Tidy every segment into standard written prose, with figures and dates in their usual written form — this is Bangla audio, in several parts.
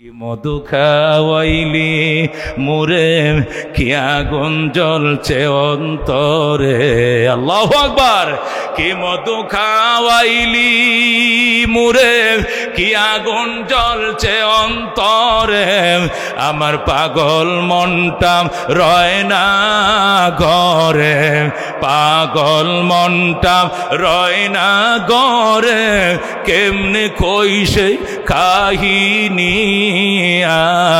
মধু খাওয়াইলি মুরে কি আগুন জ্বলছে অন্তরে। আল্লাহু আকবার। কি মধু খাওয়াইলি মুরে কি আগুন জ্বলছে অন্তরে। আমার পাগল মনটা রয় না ঘরে, পাগল মনটা রয় না ঘরে। কেমনে কই সেই কাহিনী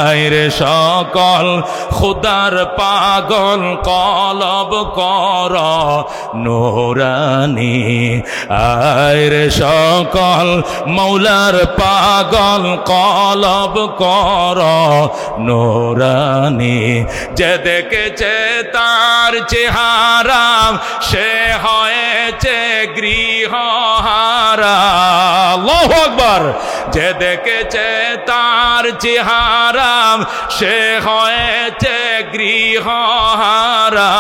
আয়রে সকল খুদার পাগল কলব কর নুরানি। আয়রে সকল মৌলার পাগল কলব কর নুরানি। যে দেখেছে তার চেহারা সে হয়েছে গৃহহারা। আল্লাহু আকবার। যে দেখেছে তার চেহারা সে হয়েছে গৃহহারা।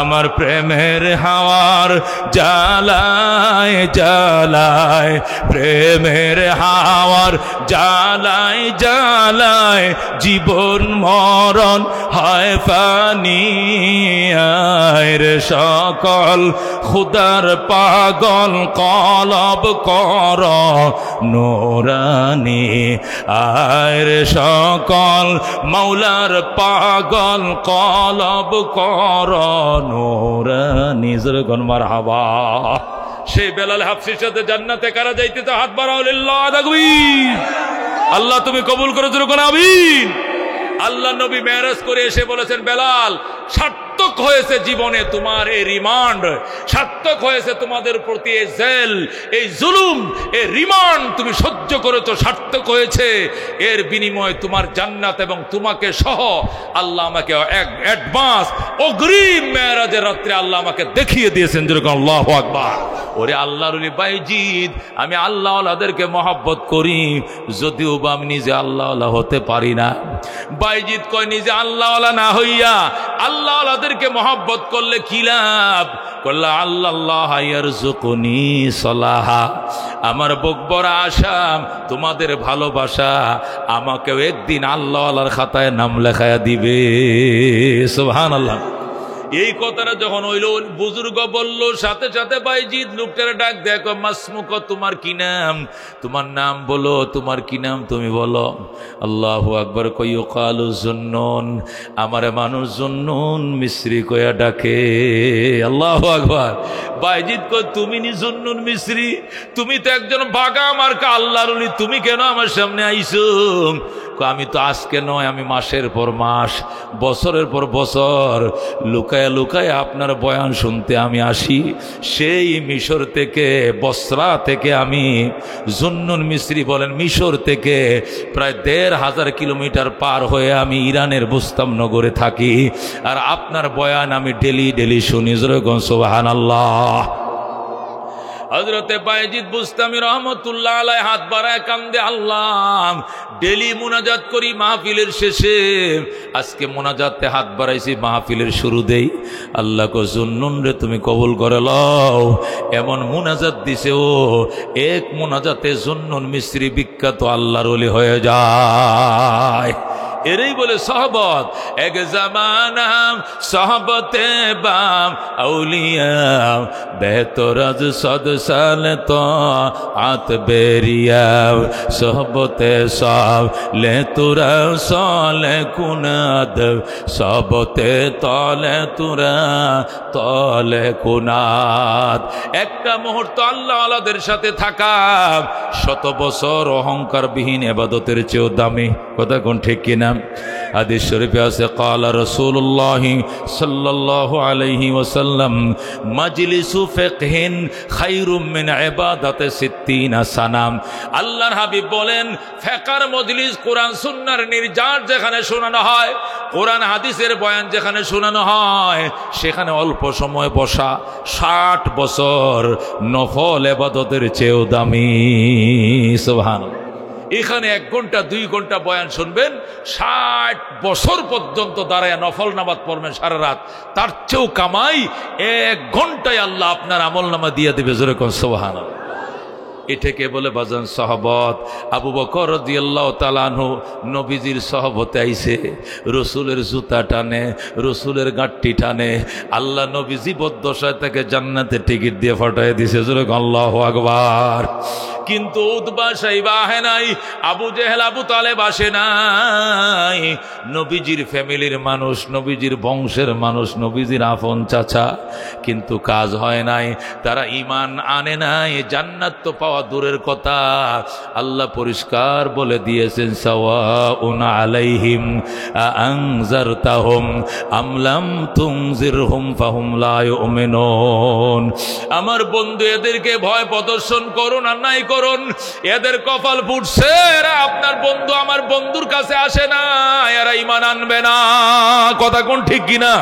আমার প্রেমের হাওয়ার জ্বালায় জ্বালায়, প্রেমের হাওয়ার জ্বালায় জ্বালায় জীবন মরণ হয় ফানি। আয়রে সকল খুদার পাগল কলব কর নুরানি। আয়রে সকল মৌলার পাগল কলব কর নুরানি। জোরে মারহাবা। সেই বেলাল হাফসির সাথে জান্নাতে কারা যাইতে হাত বাড়াও লিল্লাহ তাকবীর। আল্লাহ তুমি কবুল করে জোরে কোন আমিন। আল্লাহ নবী মেরাজ করে এসে বলেছেন, বেলাল সার্থক হয়েছে জীবনে তোমার এই রিমান্ড, সার্থক হয়েছে তোমাদের প্রতি এই জেল, এই জুলুম, এই রিমান্ড তুমি সহ্য করেছো, সার্থক হয়েছে। এর বিনিময়ে তোমার জান্নাত এবং তোমাকে সহ আল্লাহ আমাকে এক অ্যাডভান্স অগ্রিম মেরাজের রাত্রে আল্লাহ আমাকে দেখিয়ে দিয়েছেন। যেরকম আল্লাহু আকবার। ওরে আল্লাহর ওলি বাইজিদ, আমি আল্লাহ ওয়ালাদেরকে মহব্বত করি, যদিও বা আমি নিজে আল্লাহ ওয়ালা হতে পারি না। বাইজিদ কয় নিজে আল্লাহ ওয়ালা না হইয়া আল্লাহ ওয়ালাদেরকে মহব্বত করলে কি লাভ? করলা আল্লাহ ইয়ারযুকুনি সালাহা। আমার বকবরা আশা তোমাদের ভালোবাসা আমাকেও একদিন আল্লাহ ওয়ালার খাতায় নাম লেখায়া দিবে। সুবহানাল্লাহ। এই কথাটা যখন হইল বুজুর্গ বলল, সাথে সাথে বাইজিদ লোকটারে ডাক দেখো, মাসমুক, তোমার কি নাম? তোমার নাম বলো, তোমার কি নাম তুমি বলো। আল্লাহু আকবার। কইও কালু জুন্নুন, আমারে মানুষ জুন্নুন মিস্রি কইয়া ডাকে। আল্লাহু আকবার। বাইজিদ কই তুমি নি জুন্নুন মিস্রি? তুমি তো একজন বাগা আমার আল্লাহর ওলি, তুমি কেন আমার সামনে আইছো? আমি তো আজকে নয়, আমি মাসের পর মাস, বছরের পর বছর লুকায় লুকায় আপনার বয়ান শুনতে আমি আসি। সেই মিশর থেকে, বসরা থেকে, আমি জুন্নুন মিস্রি বলেন, মিশর থেকে প্রায় ১৫০০ কিলোমিটার পার হয়ে আমি ইরানের বুস্তাম নগরে থাকি। আর আপনার বয়ান আমি ডেলি ডেলি শুনি। যেরকম সুবহানাল্লাহ। হযরতে বাইজিদ বুস্তামি রহমতুল্লাহ আলাইহি হাত বাড়ায় কান্দে, আল্লাহ ডেলি মুনাজাত করি মাহফিলের শেষে, আজকে মুনাজাতে হাত বাড়াইছি মাহফিলের শুরুতেই। আল্লাহ কো জুন্নুন রে তুমি কবুল করে লও। এমন মুনাজাত দিছে, ও এক মুনাজাতে জুন্নুন মিস্রি বিখ্যাত আল্লাহর ওলি হয়ে যায়। এরই বলে সহবত। এক জামানা সহবতে বাম আউলিয়া বেতরাজ সদ সাল তো আত বেরিয়া সহবতে সব লে তুরা সলে কুনাদ সবতে তলে তুরা তলে কুনাদ। একটা মুহূর্ত আল্লাহ আলাদের সাথে থাকা ১০০ বছর অহংকারবিহীন ইবাদতের চেয়েও দামি। কথা কোন ঠিক কিনা? হাদিস শরীফে আছে, ক্বালা রাসূলুল্লাহ সাল্লাল্লাহু আলাইহি ওয়াসাল্লাম মাজলিসু ফিকহিন খায়রুম মিন ইবাদাতি ৬০ সানা। আল্লাহর হাবিব বলেন, ফিকহের মজলিস, কোরআন সুন্নাহর নির্যাস যেখানে শোনানো হয়, কোরআন হাদিসের বয়ান যেখানে শোনানো হয়, সেখানে অল্প সময় বসা ৬০ বছর নফল ইবাদতের চেয়েও দামি। সুবহানাল্লাহ। এখানে ১ ঘন্টা ২ ঘন্টা বয়ান শুনবেন, ৬০ বছর পর্যন্ত দাঁড়ায় নফল নামাজ পড়বেন সারা রাত, তার চেয়েও কামাই ১ ঘন্টায় আল্লাহ আপনার আমল নামা দিয়ে দেবে। জোরে কোন সুবহানাল্লাহ। এটাকে বলে বাজান সহবত। আবু বকর রাদিয়াল্লাহু তাআলা আনহু নবীজির সহবতে আইছে, রসুলের জুতা টানে, রসুলের গাঁটটি টানে, আল্লাহ নবী জীবদ্দশায় তাকে জান্নাতে টিকিট দিয়ে ফাটাই দিছে। আল্লাহু আকবার। কিন্তু উতবা সাইবা আসে নাই, আবু জেহেল আবু তালেব আসে নাই। নবীজির ফ্যামিলির মানুষ, নবীজির বংশের মানুষ, নবীজির আপন চাচা, কিন্তু কাজ হয় নাই, তারা ঈমান আনে নাই। জান্নাত তো পাওয়া দূরের কথা, আল্লাহ পরিষ্কার বলে দিয়েছেন সাওয়াউন আলাইহিম আনজারতাহুম আম লাম তুনজিরহুম ফাহুম লা ইউমিনুন। আমার বন্ধু, এদেরকে ভয় প্রদর্শন করুন আর নাই করুন, এদের কপাল ফুটছে। এরা আপনার বন্ধু আমার বন্ধুর কাছে আসে না, এরা ঈমান আনবে না। কথা কোন ঠিক কিনা?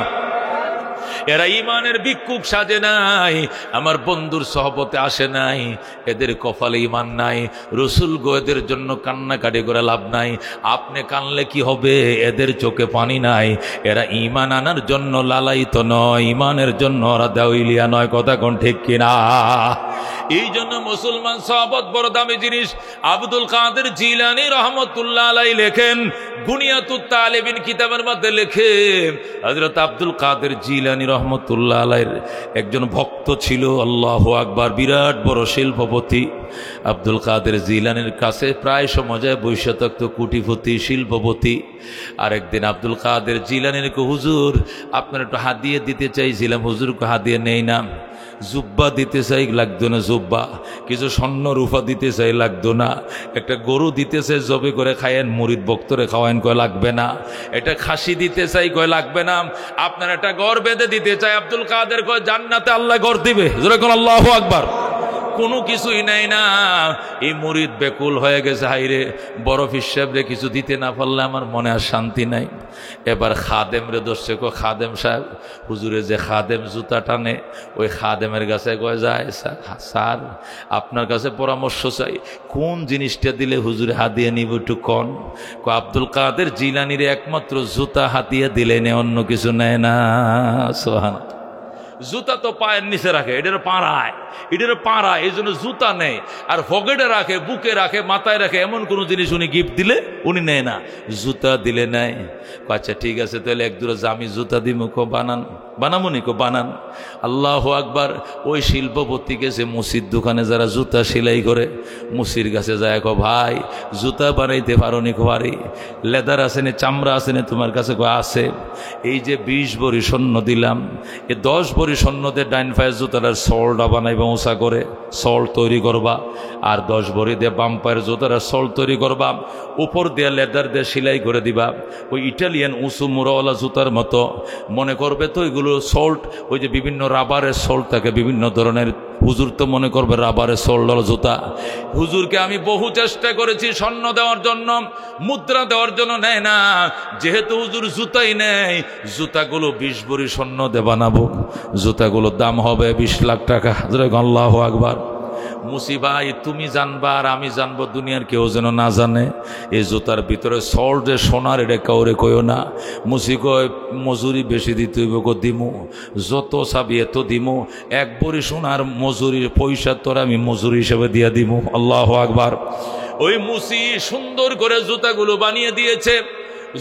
এরা ঈমানের ভিক্ষুক সাজে নাই, আমার বন্ধুর সহবতে আসে নাই, এদের কপালে ঈমান নাই। রসুল গো, এদের জন্য কান্নাকাটি করে লাভ নাই। আপনি কানলে কি হবে? এদের চোখে পানি নাই। এরা ঈমান আনার জন্য লালায়িত নয়, ঈমানের জন্য ওরা দেউলিয়া নয়। কথা কোন ঠিক কিনা? এই জন্য মুসলমান সাহাবত বড় দামি জিনিস। আব্দুল কাদের জিলানী রহমতুল্লাহ আলাইহি লেখেন, বুনিয়াতুত তালিবিন কিতাবের মধ্যে লেখে, হযরত আব্দুল কাদের জিলানী রহমতুল্লাহ আলাইহির একজন ভক্ত ছিল। আল্লাহু আকবার। বিরাট বড় শিল্পপতি আব্দুল কাদের জিলানীর কাছে প্রায় সময় যায় বৈশা থাকত, কোটিপতি শিল্পপতি। আরেকদিন আব্দুল কাদের জিলানীর কে, হুজুর আপনার একটু হাদিয়ে দিতে চাইছিলাম, হুজুরকে হাদিয়ে নেই না। জুব্বা দিতে চাই, লাগতো না জুব্বা। কিছু স্বর্ণ রূপা দিতে চাই, লাগতো না। একটা গরু দিতে চাই, জবে করে খায়েন, মুরিদ ভক্তরে খাওয়াইন, কয় লাগবে না। এটা খাসি দিতে চাই, কয় লাগবে না। আপনার একটা ঘর বেঁধে দিতে চাই, আব্দুল কাদের কয় জান্নাতে আল্লাহ ঘর দিবে। যেরকম আল্লাহু আকবার। কোনো কিছুই নাই না। এই মুরিদ বেকুল হয়ে গেছে, হাইরে বরফ হিসাবে কিছু দিতে না পারলে আমার মনে আর শান্তি নাই। এবার খাদেম রে দোষে, কো খাদেম সাহেব, হুজুরে যে খাদেম জুতা টানে, ওই খাদেমের কাছে কয়ে যায়, স্যার আপনার কাছে পরামর্শ চাই, কোন জিনিসটা দিলে হুজুরে হাতিয়ে নিব একটু কন। কো আব্দুল কাদের জিলানির একমাত্র জুতা হাতিয়ে দিলে নে, অন্য কিছু নেয় না। সুবহান। জুতা তো পায়ের নিচে রাখে, এটার পাড়ায়, এই জন্য জুতা নেই। আর পকেটে রাখে, বুকে রাখে, মাথায় রাখে, এমন কোন জিনিস উনি গিফট দিলে উনি নেয় না, জুতা দিলে নেয়। আচ্ছা ঠিক আছে, তাহলে এক দুটো জামি জুতা দিমু। কো বানামুনি, কো বানান। আল্লাহু আকবার। ওই শিল্পপতি গেছে মুসির দোকানে, যারা জুতা সেলাই করে, মুসির কাছে যায়, কো ভাই জুতা বানাইতে পারো নি? কো পারি। লেদার আছে নি, চামড়া আছে নি তোমার কাছে? কো আছে। এই যে 20 ভরি স্বর্ণ দিলাম, এ 10 ভরি স্বর্ণ দিয়ে ডাইন পায়ের জুতাটার সোলটা বানাইবা, উঁচা করে সোল তৈরি করবা। আর 10 ভরি দিয়ে বাম পায়ের জুতাটার সোল তৈরি করবা, উপর দিয়ে লেদার দিয়ে সেলাই করে দিবা। ওই ইটালিয়ান উঁচু মুড়াওয়ালা জুতার মতো মনে করবে তো এগুলো সোল্ট। ওই যে বিভিন্ন রাবারের সোল্ট থাকে, বিভিন্ন ধরনের। হুজুর তো মনে করবে রাবারের সোল্ডাল জুতা। হুজুরকে আমি বহু চেষ্টা করেছি স্বর্ণ দেওয়ার জন্য, মুদ্রা দেওয়ার জন্য, নেয় না। যেহেতু হুজুর জুতাই নেই, জুতাগুলো 20 ভরি স্বর্ণ দিয়ে বানাবো, জুতাগুলোর দাম হবে 20 লাখ টাকা। আল্লাহু আকবার। মুসি ভাই, তুমি জানবা আর আমি জানবো, দুনিয়ার কেউ যেন না জানে। এই জুতার ভিতরে সল্ট যে সোনার, এটা কাউরে কইও না। মুসি কয় মজুরি বেশি দিতে হইব। কো দিমু, যত চাবি এত দিমু। 1 ভরি সোনার মজুরির পয়সা তোর আমি মজুরি হিসেবে দিয়া দিমু। আল্লাহু আকবার। ওই মুসি সুন্দর করে জুতাগুলো বানিয়ে দিয়েছে।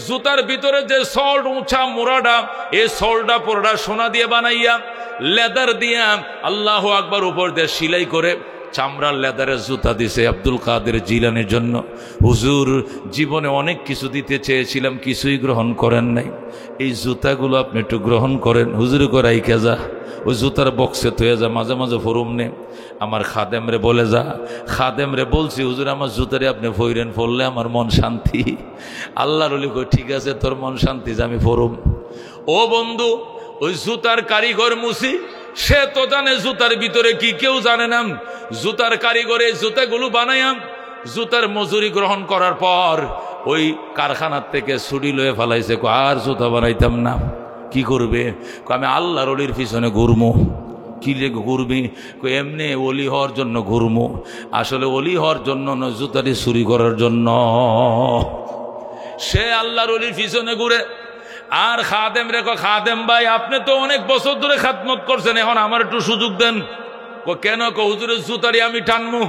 জুতার ভিতরে যে সল্ট উঁচা মোড়াটা, এই সল্টটা পুরোটা সোনা দিয়ে বানাইয়া, লেদার দিয়া, আল্লাহু আকবার, উপর দিয়ে সেলাই করে চামড়ার লেদারের জুতা দিছে আব্দুল কাদের জিলানির জন্য। হুজুর জীবনে অনেক কিছু দিতে চেয়েছিলাম, কিছুই গ্রহণ করেন নাই। এই জুতাগুলো আপনি একটু গ্রহণ করেন। হুজুরে করাই কেজা, ওই জুতার বক্সে থয়ে যা, মাঝে মাঝে ফরুম নে। আমার খাদেম রে বলে যা। খাদেম রে বলছি, হুজুর আমার জুতারে আপনি ফইরেন, পড়লে আমার মন শান্তি। আল্লাহর ওলি কই, ঠিক আছে তোর মন শান্তি, যে আমি ফরুম। ও বন্ধু, ওই জুতার কারিগর মুসি, সে তো জানে জুতার ভিতরে কি, কেউ জানে না। জুতার কারিগরে জুতাগুলো বানাইয়াম, জুতার মজুরি গ্রহণ করার পর ওই কারখানার থেকে ছুটি লয়ে ফেলাইছে। আর জুতা বানাইতাম না। কি করবে? আমি আল্লাহর ওলির পিছনে ঘুরমু। কি লেগে ঘুরবি? এমনি ওলি হওয়ার জন্য ঘুরমু। আসলে ওলি হওয়ার জন্য নয়, জুতাটি চুরি করার জন্য। সে আল্লাহর ওলির পিছনে ঘুরে। আর খাদেম রে, খাদেম ভাই আপনি তো অনেক বছর ধরে খাদমত করছেন, এখন আমার একটু সুযোগ দেন। কেন? হুজুরের জুতারি আমি টানমু।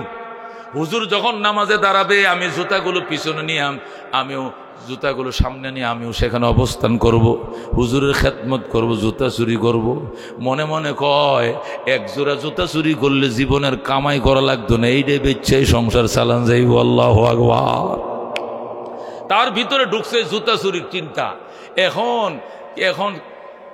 হুজুর যখন নামাজে দাঁড়াবে আমি জুতাগুলো পিছনে নিয়ে আমিও জুতাগুলো সামনে নিয়ে আমিও সেখানে অবস্থান করব, হুজুরের খেদমত করব, জুতা চুরি করব। মনে মনে কয় এক জোড়া জুতা চুরি করলে জীবনের কামাই করা লাগতো না, এইটাই বেচ্ছে সংসার চালান যাইব। আল্লাহু আকবার। তার ভিতরে ঢুকছে জুতা চুরির চিন্তা। এখন এখন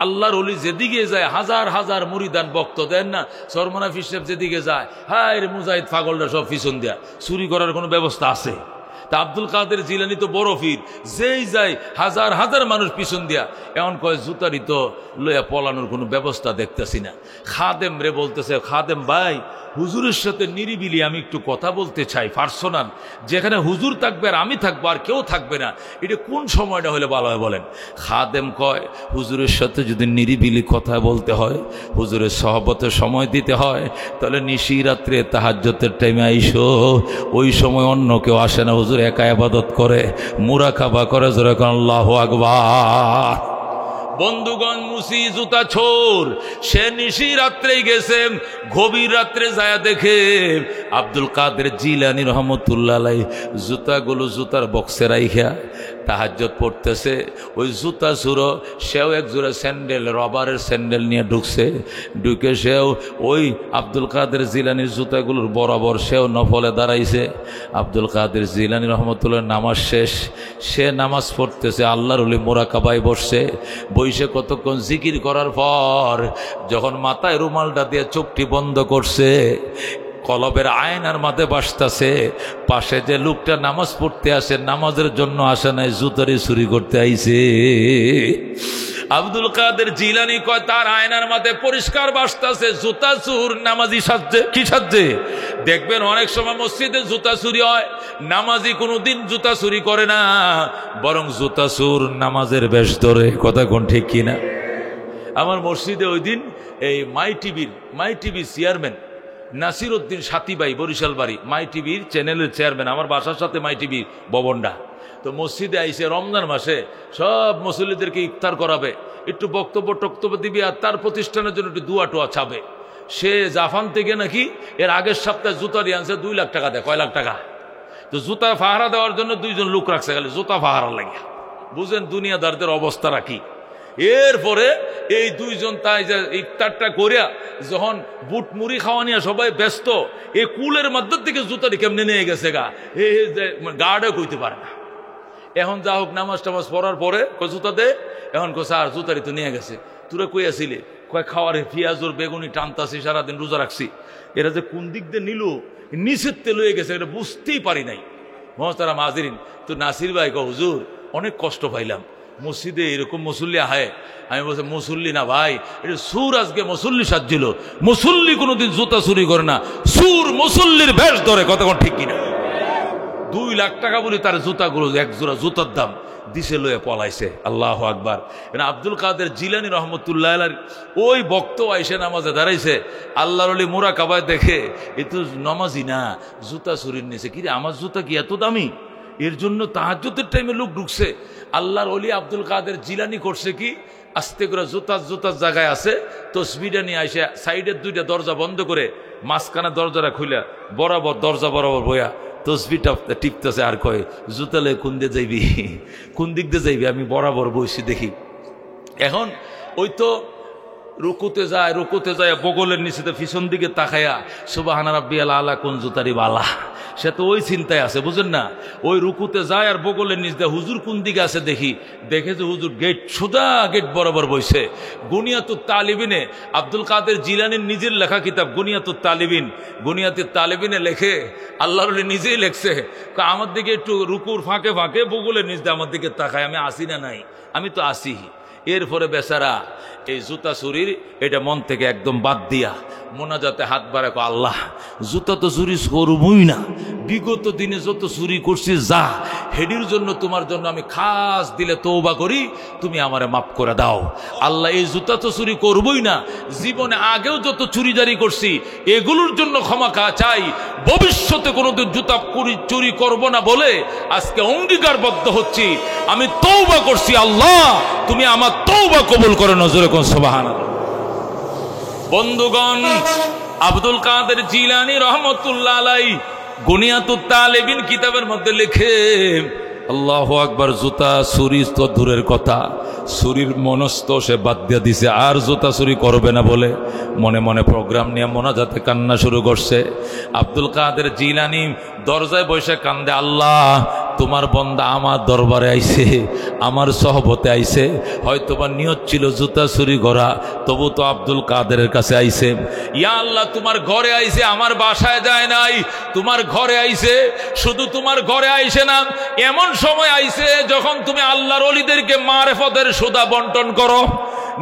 আল্লাহর ওলি যেদিকে যায় হাজার হাজার মুরিদান বক্ত দেন না, সরমনা ফিসেব যেদিকে যায়, হায় রে মুজাহিদ পাগলরা সব পিছন দেয়া, চুরি করার কোনো ব্যবস্থা আছে? তা আব্দুল কাদের জিলানী তো বড় ফির, যেই যায় হাজার হাজার মানুষ পিছন দিয়া। এমন কয় জুতারি তো লইয়া পলানোর কোনো ব্যবস্থা দেখতেছি না। খাদেম রে বলতেছে, খাদেম ভাই হুজুরের সাথে নিরিবিলি আমি একটু কথা বলতে চাই, পার্সোনাল, যেখানে হুজুর থাকবে আর আমি থাকবো আর কেউ থাকবে না, এটা কোন সময়টা হলে ভালো হয় বলেন? খাদেম কয় হুজুরের সাথে যদি নিরিবিলি কথা বলতে হয়, হুজুরের সহবতে সময় দিতে হয়, তাহলে নিশি রাত্রে তাহাজ্জুদের টাইমে আইসো, ওই সময় অন্য কেউ আসে না, হুজুর একা ইবাদত করে, মুরাকাবা করে, জোরে কোন আল্লাহু আকবার। বন্ধুগণ, মুসি জুতা ছোর, সে নিশি রাত্রেই গেছে, গভীর রাত্রে যায় দেখে আব্দুল কাদের জিলানী রহমতুল্লাহ আলাইহি জুতাগুলো জুতার বক্সে রাইখা তাহাজ্জুদ পড়তেছে। ওই জুতা চুরো সেও এক জোড়া স্যান্ডেল, রবারের স্যান্ডেল নিয়ে ঢুকছে, ঢুকে সেও ওই আব্দুল কাদের জিলানির জুতাগুলোর বরাবর সেও নফলে দাঁড়াইছে। আব্দুল কাদের জিলানী রহমতুল্লাহ নামাজ শেষ, সে নামাজ পড়তেছে, আল্লাহর ওলি মুরাকাবায় বসছে। বইসে কতক্ষণ জিকির করার পর যখন মাথায় রুমালটা দিয়ে চোখটি বন্ধ করছে, কলবের আয়নার মাঝে বাসতেছে, পাশে যে লোকটা নামাজ পড়তে আসে, নামাজের জন্য আসে নাই, জুতারি চুরি করতে আইছে। আব্দুল কাদের জিলানী কয় তার আয়নার মাঝে পরিষ্কার বাসতেছে, জুতা চুর নামাজি সাজছে। কি সাজছে? দেখবেন অনেক সময় মসজিদে জুতা চুরি হয়, নামাজি কোনোদিন জুতা চুরি করে না, বরং জুতা চুর নামাজের বেশ ধরে। কথা কোন ঠিক কিনা? আমার মসজিদে ওই দিন এই মাই টিভির চেয়ারম্যান নাসির উদ্দিন সাথীবাই, বরিশাল বাড়ি, মাই টিভির চ্যানেলের চেয়ারম্যান, আমার বাসার সাথে মাই টিভির ভবনটা। তো মসজিদে আইসে রমজান মাসে সব মুসল্লিদেরকে ইফতার করাবে, একটু বক্তব্য দিবি, আর তার প্রতিষ্ঠানের জন্য একটু দুয়া টোয়া ছাবে। সে জাপান থেকে নাকি এর আগের সপ্তাহে জুতা দিয়ে আনছে, 2 লাখ টাকা দেয়। কয় লাখ টাকা? তো জুতা ফাহারা দেওয়ার জন্য 2 জন লোক রাখছে, খালি জুতা ফাহারা লাগে। বুঝেন দুনিয়াদারদের অবস্থা রাখি। এরপরে এই 2 জন তাই যে ইফতারটা করিয়া যখন বুট মুড়ি খাওয়া নিয়ে সবাই ব্যস্ত, এই কুলের মধ্যে থেকে জুতাটি কেমনে নিয়ে গেছে গা, গার্ডে কইতে পারে না। এখন যা হোক নামাজ টামাজ পড়ার পরে জুতা দে, এখন স্যার জুতারি তো নিয়ে গেছে। তোরা কই আসিলি? কয় খাওয়ারে পেঁয়াজুর বেগুনি টানতাছি, সারাদিন রোজা রাখছি। এরা যে কোন দিক দিয়ে নিল, নিচের তেল হয়ে গেছে, এটা বুঝতেই পারি নাই। মহতারাম হাজিরিন, তো নাসির ভাই কয় হুজুর অনেক কষ্ট পাইলাম, মসজিদে এরকম মুসল্লি আহে। আমি বলছি মুসল্লি না ভাই, এটা সুর আজকে মুসল্লি সাজছিল। মুসল্লি কোনোদিন জুতা চুরি করে না, সুর মুসল্লির বেশ ধরে। কতক্ষণ ঠিক কিনা? 2 লাখ টাকা বলি তার জুতাগুলো, এক জোড়া জুতার দাম দিশে লয়ে পলাইছে। আল্লাহু আকবার। আব্দুল কাদের জিলানী রহমতুল্লাহ আলাইহি ওই বক্ত আইসে নামাজে দাঁড়াইছে, আল্লাহর ওলি মুরাকাবায় দেখে এ তো নামাজি না, জুতা চুরির নিয়েছে। কিরে আমার জুতা কি এত দামি? এর জন্য তাহাজ্জুদের টাইমে লোক ঢুকছে। আল্লাহর ওলি আব্দুল কাদের জিলানী করছে কি, আস্তে করে জুতার জায়গায় আছে, তসবিহটা নিয়ে আইসে সাইডের 2টা দরজা বন্ধ করে মাঝখানে দরজাটা খুলে বরাবর দরজা বরাবর বইয়া তসবিটা টিপতেছে। আর কয় জুতালে কোন দিয়ে যাইবি, কোন দিক দিয়ে যাইবি? আমি বরাবর বসি দেখি। এখন ওই তো রুকুতে যায় বগলের নিচে পিছন দিকে তাকায়া সুবহানা রাব্বিয়াল আলা, কোন জুতারি বালা, সে তো ওই চিন্তায় আছে, বুঝেন না? ওই রুকুতে যায় আর বগলের নিচ দিয়ে হুজুর কোন দিকে আছে দেখে যে হুজুর সোজা গেট বরাবর বইছে। গুনিয়াতুত তালিবিনে আব্দুল কাদের জিলানীর নিজের লেখা কিতাব গুনিয়াতুত তালিবিনে লেখে, আল্লাহর নিজেই লেখছে, আমার দিকে একটু রুকুর ফাঁকে ফাঁকে বগলের নিচ দিয়ে আমার দিকে তাকায়, আমি আসি না নাই, আমি তো আসি। এরপরে বেচারা এই জুতা চুরির এটা মন থেকে একদম বাদ দিয়া মোনাজাতে হাত বাড়ায়, আল্লাহ জুতা তো চুরি করবই না, বিগত দিনে যত চুরি করছি যা, হেডির জন্য তোমার জন্য আমি খাস দিলে তওবা করি, তুমি আমারে মাফ করে দাও। আল্লাহ এই জুতা তো চুরি করবই না, জীবনে আগেও যত চুরি জারি করছি এগুলোর জন্য ক্ষমা চাই, ভবিষ্যতে কোনোদিন জুতা চুরি করব না বলে আজকে অঙ্গীকারবদ্ধ হচ্ছি, আমি তওবা করছি, আল্লাহ তুমি আমার তওবা কবুল করে। নজরে কোন সুবহানাল্লাহ। বন্ধুগণ, আব্দুল কাদের জিলানী রহমতুল্লাহ আলাইহি গুনিয়াতুত তালেবিন কিতাবের মধ্যে লিখে, আল্লাহু আকবার, জুতা চুরি তো দূরের কথা, চুরির মনস্থ সে বাদ দিয়ে দিছে, আর জুতা চুরি করবে না বলে মনে মনে প্রোগ্রাম নিয়ে মোনাজাতে কান্না শুরু করছে। আব্দুল কাদের জিলানী দরজায় বসে কান্দে, আল্লাহ তোমার বন্দা আমার দরবারে আইছে, আমার সহবতে আইছে, হয়তোবা নিয়ত ছিল জুতা চুরি করা, তবু তো আব্দুল কাদেরের কাছে আইছে। ইয়া আল্লাহ, তোমার ঘরে আইছে, আমার বাসায় যায় নাই, তোমার ঘরে আইছে। শুধু তোমার ঘরে আইছে না, এমন সময় আইছে যখন তুমি আল্লাহর ওলিদেরকে মারেফতের সুদা বন্টন করো।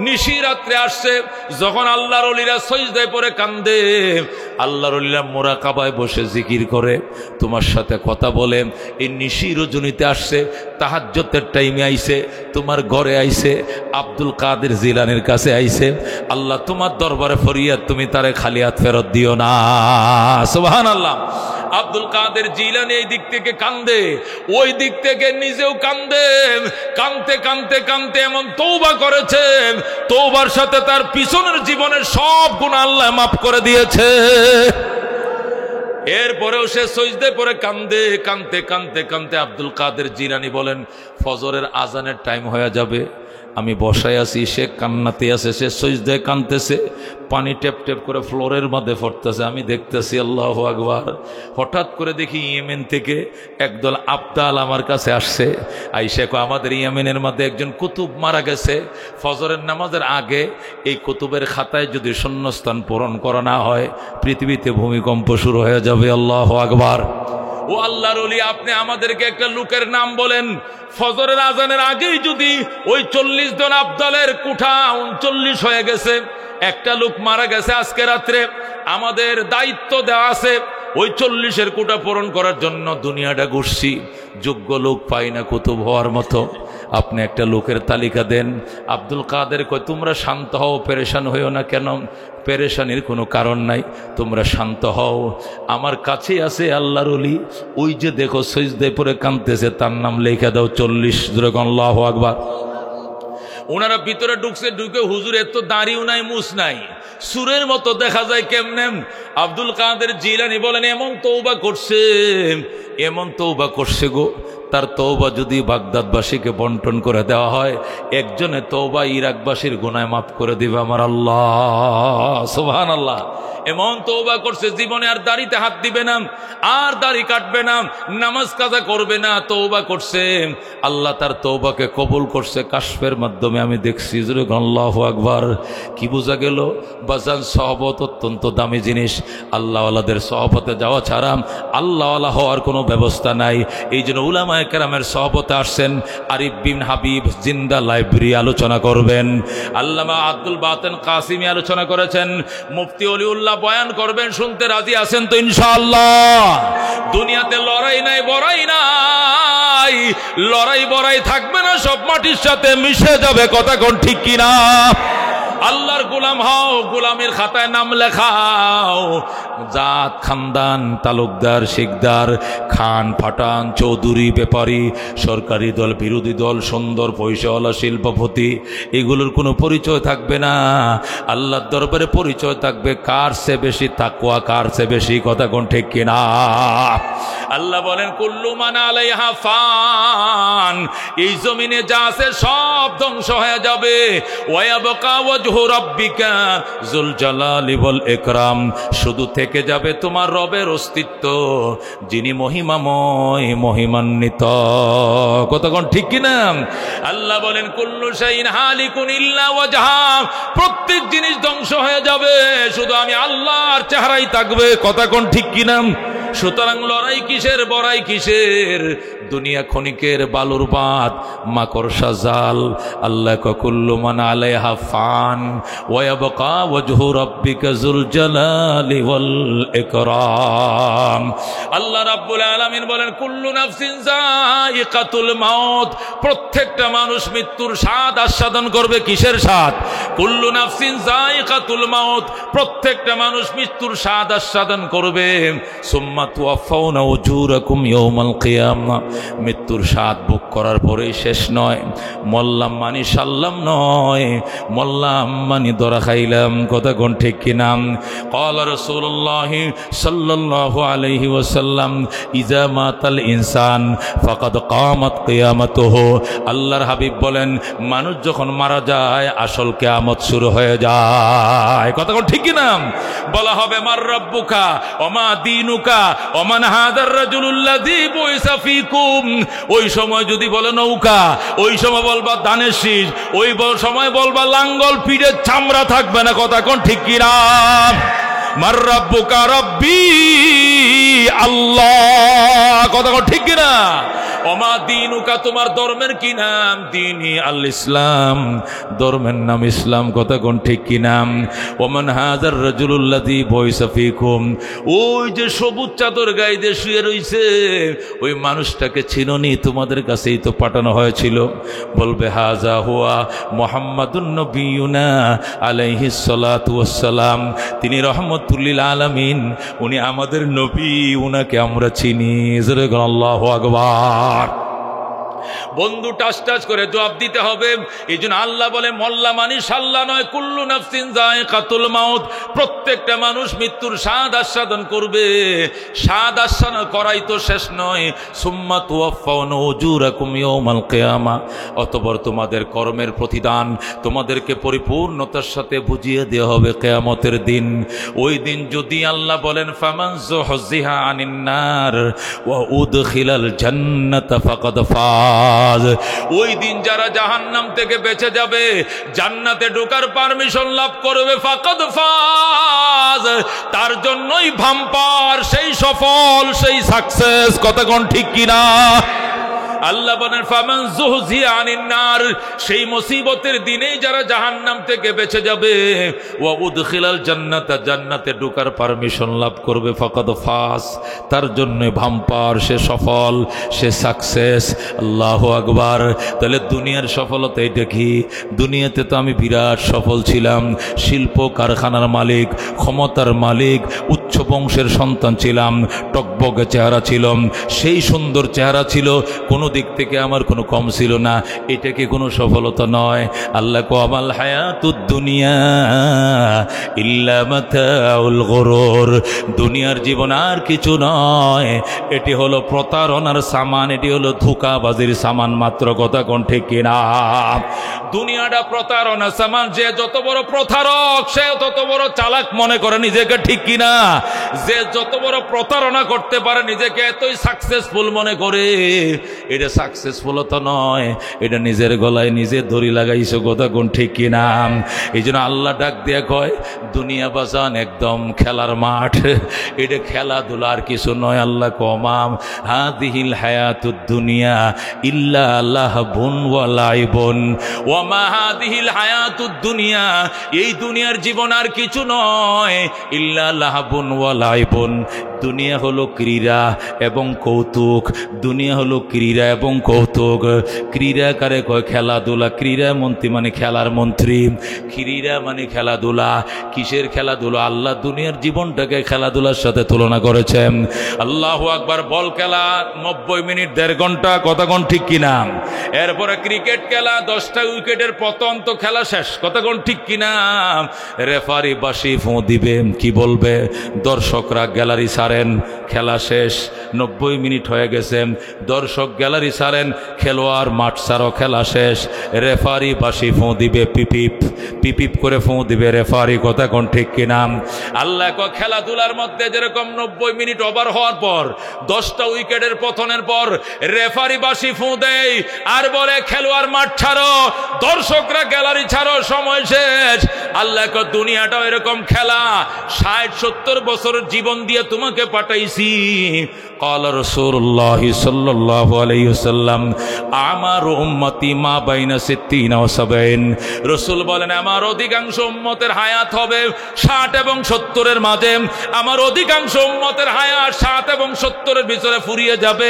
নিশি রাত্রে আসছে, যখন আল্লাহর ওলিরা সজদায় পড়ে কান্দে, আল্লাহর ওলিরা মুরাকাবায় বসে জিকির করে, তোমার সাথে কথা বলে, এই নিশি রজনীতে আসছে, তাহাজ্জুদের টাইমে আইছে, তোমার ঘরে আইছে, আব্দুল কাদের জিলানীর কাছে আইছে। আল্লাহ তোমার দরবারে ফরিয়াদ, তুমি তারে খালি হাত ফেরত দিও না। সুবহানাল্লাহ। আব্দুল কাদের জিলানী এই দিক থেকে কান্দে, ওই দিক থেকে নিজেও কান্দে, কানতে কানতে কানতে এমন তওবা করেছে, তওবার সাথে তার পিছনের জীবনের সব গুনাহ আল্লাহ মাফ করে দিয়েছে। এরপরেও সে সজদায় পড়ে কান্দে, কানতে কানতে কানতে আব্দুল কাদের জিলানী বলেন, ফজরের আজানের টাইম হয়ে যাবে, আমি বসায় আছি, সে কান্নাতে আছে, সে সজদায় কানতেছে, পানি টেপ টেপ করে ফ্লোরের মধ্যে পড়তেছে, আমি দেখতেছি। আল্লাহু আকবার। হঠাৎ করে দেখি ইয়েমেন থেকে একদল আবদাল আমার কাছে আসছে, আইসা কয়, আমাদের ইয়েমেনের মধ্যে একজন কুতুব মারা গেছে, ফজরের নামাজের আগে এই কুতুবের খাতায় যদি শূন্যস্থান পূরণ করা না হয়, পৃথিবীতে ভূমিকম্প শুরু হয়ে যাবে। আল্লাহু আকবার। ও আল্লাহর ওলি, আপনি আমাদেরকে একটা লোকের নাম বলেন, ফজরের আজানের আগেই যদি ওই 40 জন আবদালের কুঠা 39 হয়ে গেছে, একটা লোক মারা গেছে আজকে রাত্রে, আমাদের দায়িত্ব দেওয়া আছে ওই 40-এর কোটা পূরণ করার জন্য দুনিয়াটা ঘুরছি, যোগ্য লোক পাই না কুতুব হওয়ার মতো, আপনি একটা লোকের তালিকা দেন। আব্দুল কাদের কয়, তোমরা শান্ত হও, পেরেশান হইও না। কেন? পেরেশানির কোনো কারণ নাই, তোমরা শান্ত হও, আমার কাছেই আছে আল্লাহর ওলি, ওই যে দেখো সিজদায় পড়ে কাঁদতেছে, তার নাম লেখা দাও 40। আল্লাহু আকবার। ওনারা ভিতরে ঢুকছে, ঢুকে হুজুর এত দাড়িও নাই, মুছ নাই, সুরের মতো দেখা যায় কেমনে? আব্দুল কাদের জিলানী বলেন, এমন তওবা করছে, এমন তওবা করছে গো, তার তওবা যদি বাগদাদবাসীকে বন্টন করে দেওয়া হয়, একজনে তওবা ইরাকবাসীর গুনাহ মাফ করে দিবে আমার আল্লাহ। সুবহানাল্লাহ। এমন তওবা করছে, জীবনে আর দাড়িতে হাত দিবে না, আর দাড়ি কাটবে না, নামাজ কাজা করবে না, তওবা করছে, আল্লাহ তার তওবাকে কবুল করছে কাশফের মাধ্যমে। আমি দেখছি। আল্লাহু আকবার। কি বোঝা গেল? বাজান, সহবত অত্যন্ত দামি জিনিস। আল্লাহওয়ালাদের সহবতে যাওয়া ছাড়া আল্লাহওয়ালা হওয়ার কোনো ব্যবস্থা নাই। এই জন্য উলামায়ে কেরামের সহবতে আসছেন। আরিফ বিন হাবিব জিন্দা লাইব্রেরি আলোচনা করবেন, আল্লামা আব্দুল বাতেন কাসিমি আলোচনা করেছেন, মুফতি অলিউল্লাহ বয়ান করবেন, শুনতে রাজি আছেন তো ইনশাআল্লাহ? দুনিয়াতে লড়াই নাই, বড়াই নাই, লড়াই বড়াই থাকবে না, সব মাটির সাথে মিশে যাবে। কথা কোন ঠিক কিনা? আল্লাহর গোলাম হও, গোলামের খাতায় নাম লেখাও, জাত, খানদান, তালুকদার, শিকদার, খান, পাঠান, চৌধুরী, ব্যাপারী, সরকারি দল, বিরোধী দল, সুন্দর, পয়সাওয়ালা, শিল্পপতি, এগুলোর কোনো পরিচয় থাকবে না। আল্লাহর দরবারে পরিচয় থাকবে কার সে বেশি তাকওয়া, কার সে বেশি। কথা কোন ঠিক কিনা? আল্লাহ বলেন, কুল্লু মান আলাইহা ফান, এই জমিনে যা আছে সব ধ্বংস হয়ে যাবে। ওয়ায়াবকা ওয়াজহু রাব্বিকা যুল জালালি ওয়াল ইকরাম, শুধু থেকে যাবে তোমার রবের অস্তিত্ব, যিনি মহিমাময়, মহিমান্বিত। কতক্ষণ ঠিক কিনা? আল্লাহ বলেন, কুল্লু শাইইন হালিকুন ইল্লা ওয়াজহা, প্রত্যেক জিনিস ধ্বংস হয়ে যাবে, শুধু আমি আল্লাহর চেহারাই থাকবে। কতক্ষণ ঠিক কিনা? সুতরাং লড়াই কিসের, বড়াই কিসের? দুনিয়া ক্ষণিকের বালুর বাঁধ, মাকড়সা জাল। আল্লাহ কুল্লু মান আলাইহা ফান ওয়া ইয়াবকা ওয়াজহু রাব্বিকা যুল জালালি ওয়াল ইকরাম। আল্লাহ রাব্বুল আলামিন বলেন, কুল্লু নাফসিন যায়িকাতুল মাউত, প্রত্যেকটা মানুষ মৃত্যুর স্বাদ আস্বাদন করবে। কিসের স্বাদ? কুল্লু নাফসিন যায়িকাতুল মাউত, প্রত্যেকটা মানুষ মৃত্যুর স্বাদ আস্বাদন করবে। সুম্মা সুম্মা তুওয়াফাউনা উজুরাকুম ইয়াউমাল কিয়ামা। মৃত্যুর স্বাদ ভোগ করার পরেই শেষ নয়, মল্লাম মানি সাল্লাম নয়, মল্লাম মানি দরা খাইলাম। কথা কোন ঠিক কিনা? ক্বালা রাসূলুল্লাহ সাল্লাল্লাহু আলাইহি ওয়াসাল্লাম ইযা মাতাল ইনসান ফাকাদ কামাত কিয়ামাতুহু। আল্লাহর হাবিব বলেন, মানুষ যখন মারা যায় আসল কিয়ামত শুরু হয়ে যায়। কথা কোন ঠিক কিনা? বলা হবে মার রাব্বুকা ওয়া মা দীনুকা ওয়া মান হাদার রাজুলুল্লাযী বুইসা ফীকুম। ওই সময় যদি বলে নৌকা, ওই সময় বলবা ধানের শীষ, ওই সময় বলবা লাঙ্গল, পিঠের চামড়া থাকবে না। কথা কোন ঠিক কিনা? মার রাব্বুকা রাব্বি আল্লাহ। কথা কোন ঠিক কিনা? ওমা দীনুকা, তোমার ধর্মের কি নাম? দীনি আল ইসলাম, ধর্মের নাম ইসলাম। কথা কোন ঠিক কি নাম? ওমান হাজার রাজুলুল্লাযী বুইসা ফীকুম। ওই যে সবুজ চাদর গায়ে দিয়ে শুয়ে রইছে, ওই মানুষটাকে চিনোনি? তোমাদের কাছেই তো পাঠানো হয়েছিল। বলবে হাজা হুয়া মুহাম্মাদুন নবিয়ুনা আলাইহিস সালাতু ওয়াস সালাম, তিনি রহমতুল লিল আলামিন, উনি আমাদের নবী, উনাকে আমরা চিনি। আল্লাহু আকবার। বন্ধু টাচ টাচ করে জবাব দিতে হবে। এই জন্য আল্লাহ বলে মল্লা মানি সাল্লা নয়, কুল্লু নাফসিন যায়কাতুল মাউত। প্রত্যেকটা মানুষ মৃত্যুর স্বাদ আস্বাদন করবে। স্বাদ আস্বাদন করাই তো শেষ নয়। সুম্মা তুওয়াফাউনা উজুরাকুম ইয়াউমাল কিয়ামা। অতঃপর তোমাদের কর্মের প্রতিদান তোমাদেরকে পরিপূর্ণতার সাথে বুঝিয়ে দেওয়া হবে কিয়ামতের দিন। ওই দিন যদি আল্লাহ বলেন ফামান যুহজিহা আনিন নার ওয়া উদখিলাল জান্নাতা ফাকাদ ফাজ। ওই দিন যারা জাহান্নাম থেকে বেঁচে যাবে, জান্নাতে ঢোকার পারমিশন লাভ করবে, ফাকাদ ফাজ, তার জন্যই ভাম্পার, সেই সফল, সেই সাকসেস। কথা কোন ঠিক কিনা? আল্লাহ বলেন ফামান যুহজিহা আনিন নার, সেই মুসিবতের দিনেই যারা জাহান্নাম থেকে বেঁচে যাবে, ওয়া উদখিলাল জান্নাতা, জান্নাতে ঢোকার পারমিশন লাভ করবে, ফাকাদ ফাজ, তার জন্য ভাম্পার, সে সফল, সে সাকসেস। আল্লাহু আকবার। তাহলে দুনিয়ার সফলতা এটা কি? দুনিয়াতে তো আমি বিরাট সফল ছিলাম, শিল্প কারখানার মালিক, ক্ষমতার মালিক, উচ্চ বংশের সন্তান ছিলাম, টকবকে চেহারা ছিল, সেই সুন্দর চেহারা ছিল, কোনো দিক থেকে আমার কোনো কম ছিল না। এটা কি কোনো সফলতা নয়? আল্লাহ কো আমাল হায়াতুদ দুনিয়া ইল্লা মাতাউল গুরুর। দুনিয়ার জীবন আর কিছু নয়, এটি হলো প্রতারণার সামান, এটি হলো ধোঁকাবাজির সামান মাত্র। কথা কোন ঠিক কিনা? দুনিয়াটা প্রতারণার সামান। যে যত বড় প্রতারক সে তত বড় চালাক মনে করে নিজেকে, ঠিক কিনা? যে যত বড় প্রতারণা করতে পারে নিজেকে এতই সাকসেসফুল মনে করে। এটা সাকসেসফুলতা নয়, এটা নিজের গলায় নিজে দড়ি লাগাইছো। কথা কোন ঠিক কিনা? এই জন্য আল্লাহ ডাক দিয়ে কয় দুনিয়া বাজান একদম খেলার মাঠ, এটা খেলাধুলার কিছু নয়। আল্লাহ কমাম হাদিহিল হায়াতুদ দুনিয়া ইল্লা লাহবুন ওয়া লাইবুন ওয়া মা হাদিহিল হায়াতুদ দুনিয়া, এই দুনিয়ার জীবন আর কিছু নয়, ইল্লা লাহবুন ওয়া লাইবুন। দুনিয়া হলো ক্রীড়া এবং কৌতুক, দুনিয়া হলো ক্রীড়া এবং কৌতুক। ক্রীড়া কারে কয়? খেলাধুলা। ক্রীড়া মন্ত্রী মানে খেলার মন্ত্রী, ক্রীড়া মানে খেলাধুলা। কিসের খেলাধুলা? আল্লাহ দুনিয়ার জীবনটাকে খেলাধুলার সাথে তুলনা করেছেন। আল্লাহু আকবার। বল খেলা 90 মিনিট 1.5 ঘন্টা। কথা কোন ঠিক কিনা? এরপরে ক্রিকেট খেলা 10টা উইকেটের পতন, তো খেলা শেষ। কথা কোন ঠিক কিনা? রেফারি বাঁশি ফোঁ দিবে, কি বলবে? দর্শকরা গ্যালারি ছাড়েন, খেলা শেষ, 90 মিনিট হয়ে গেছে, দর্শক গ্যালারি ছাড়েন, খেলোয়াড় মাঠ ছাড়ো, খেলা শেষ। রেফারি বাঁশি ফোঁ দিবে, পিপিপ পিপিপ করে ফোঁ দিবে রেফারি। কথা কোন ঠিক কিনা? আল্লাহ খেলাধুলার মধ্যে যেরকম 90 মিনিট ওভার হওয়ার পর 10টা উইকেটের পতনের পর রেফারি বাঁশি ফোঁ দেয় আর বলে খেলোয়াড় মাঠ ছাড়ো, দর্শকরা গ্যালারি ছাড়ো, সময় শেষ। আল্লাহ দুনিয়াটাও এরকম খেলা। 60-70 বছরের জীবন দিয়ে তোমাকে পাঠাইছি। قال رسول الله صلى الله عليه وسلم আমার উম্মতি মা বাইনা 60 ও 70। রাসূল বলেন আমার অধিকাংশ উম্মতের হায়াত হবে 60 এবং 70 এর মাঝে। আমার অধিকাংশ উম্মতের হায়াত 60 এবং 70 এর ভিতরে ফুরিয়ে যাবে।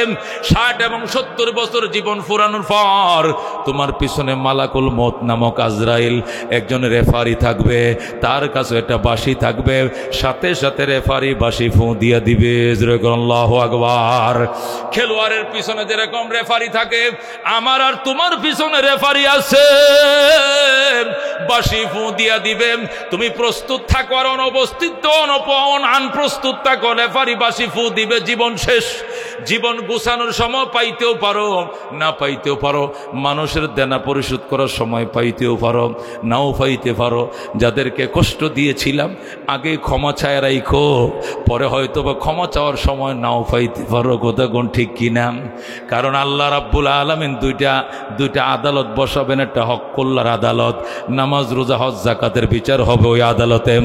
60 এবং 70 বছর জীবন ফুরানোর পর তোমার পিছনে মালাকুল মউত নামক আজরাইল একজন রেফারি থাকবে, তার কাছে একটা বাঁশি থাকবে, সাথে সাথে রেফারি বাঁশি ফু দিয়ে দিবে। আল্লাহু আকবার। খেলোয়াড়ের পিছনে যেরকম রেফারি থাকে, আমার আর তোমার পিছনে রেফারি আছে, বাঁশি ফু দিয়া দিবে। তুমি প্রস্তুত থাকো আর অনুপস্থিত আনপ্রস্তুত থাকো, রেফারি বাঁশি ফু দিবে, জীবন শেষ। জীবন গুছানোর সময় পাইতেও পারো, না পাইতেও পারো। মানুষের দেনা পরিশোধ করার সময় পাইতেও পারো, নাও পাইতে পারো। যাদেরকে কষ্ট দিয়েছিলাম আগে ক্ষমা চায় রাইখো, পরে হয়তো বা ক্ষমা চাওয়ার সময় নাও পাইতে পারো। কথা কোন ঠিক কিনা? কারণ আল্লাহ রাব্বুল আলামিন দুইটা আদালত বসাবেন, একটা হক্কুল্লার আদালত, নামাজ রোজা হজ যাকাতের বিচার হবে ওই আদালতে।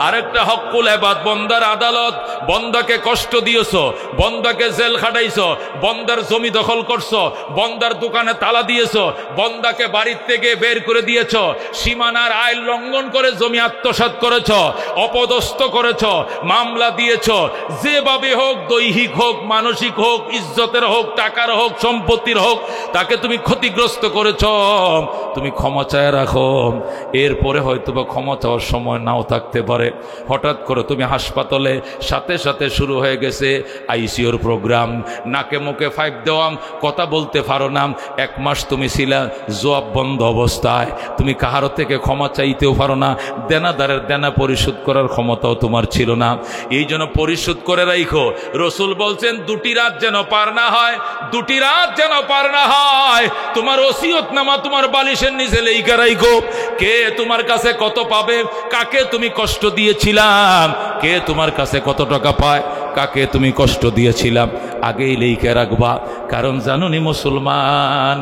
আরেকটা হক্কুল ইবাদ, বন্দার আদালত। বন্দাকে কষ্ট দিয়েছো, বন্দাকে জেল খাটাইছো, বন্দার জমি দখল করছো, বন্দার দোকানে তালা দিয়েছো, বন্দাকে বাড়ির থেকে বের করে দিয়েছো, সীমানার আইন লঙ্ঘন করে জমি আত্মসাৎ করেছো, অপদস্থ করেছো, মামলা দিয়েছো। যেভাবে হোক, দৈহিক হোক, মানসিক হোক, ইজ্জতের হোক, টাকার হোক, সম্পত্তির হোক, তাকে তুমি ক্ষতিগ্রস্ত করেছো, তুমি ক্ষমা চায় রাখো। এরপরে হয়তো বা ক্ষমা চাওয়ার সময় নাও থাকতে পারে। হঠাৎ করে তুমি হাসপাতালে, সাথে সাথে শুরু হয়ে গেছে আইসিইউর প্রোগ্রাম, নাকে মুখে ফাইভ দেওয়াম, কথা বলতে পারো না। 1 মাস তুমি ছিলা জবাব বন্ধ অবস্থায়, তুমি কাহারো থেকে ক্ষমা চাইতেও পারো না, দেনাদারের দেনা পরিশোধ করার ক্ষমতাও তোমার ছিল না। এই জন্য পরিশোধ করে রাখো। রসুল বলছেন 2টি রাত যেন পার না হয়, 2টি রাত যেন পার না হয়। তোমার ওসিয়ত নামা তোমার বালিশের নিচে লেখা রাখো। কে তোমার কাছে কত পাবে, কাকে তুমি কষ্ট দিয়েছিলাম, কে তোমার কাছে কত টাকা পায়, কাকে তুমি কষ্ট দিয়েছিলাম, আগেই লেখা রাখবা। কারণ জানুনি মুসলমান,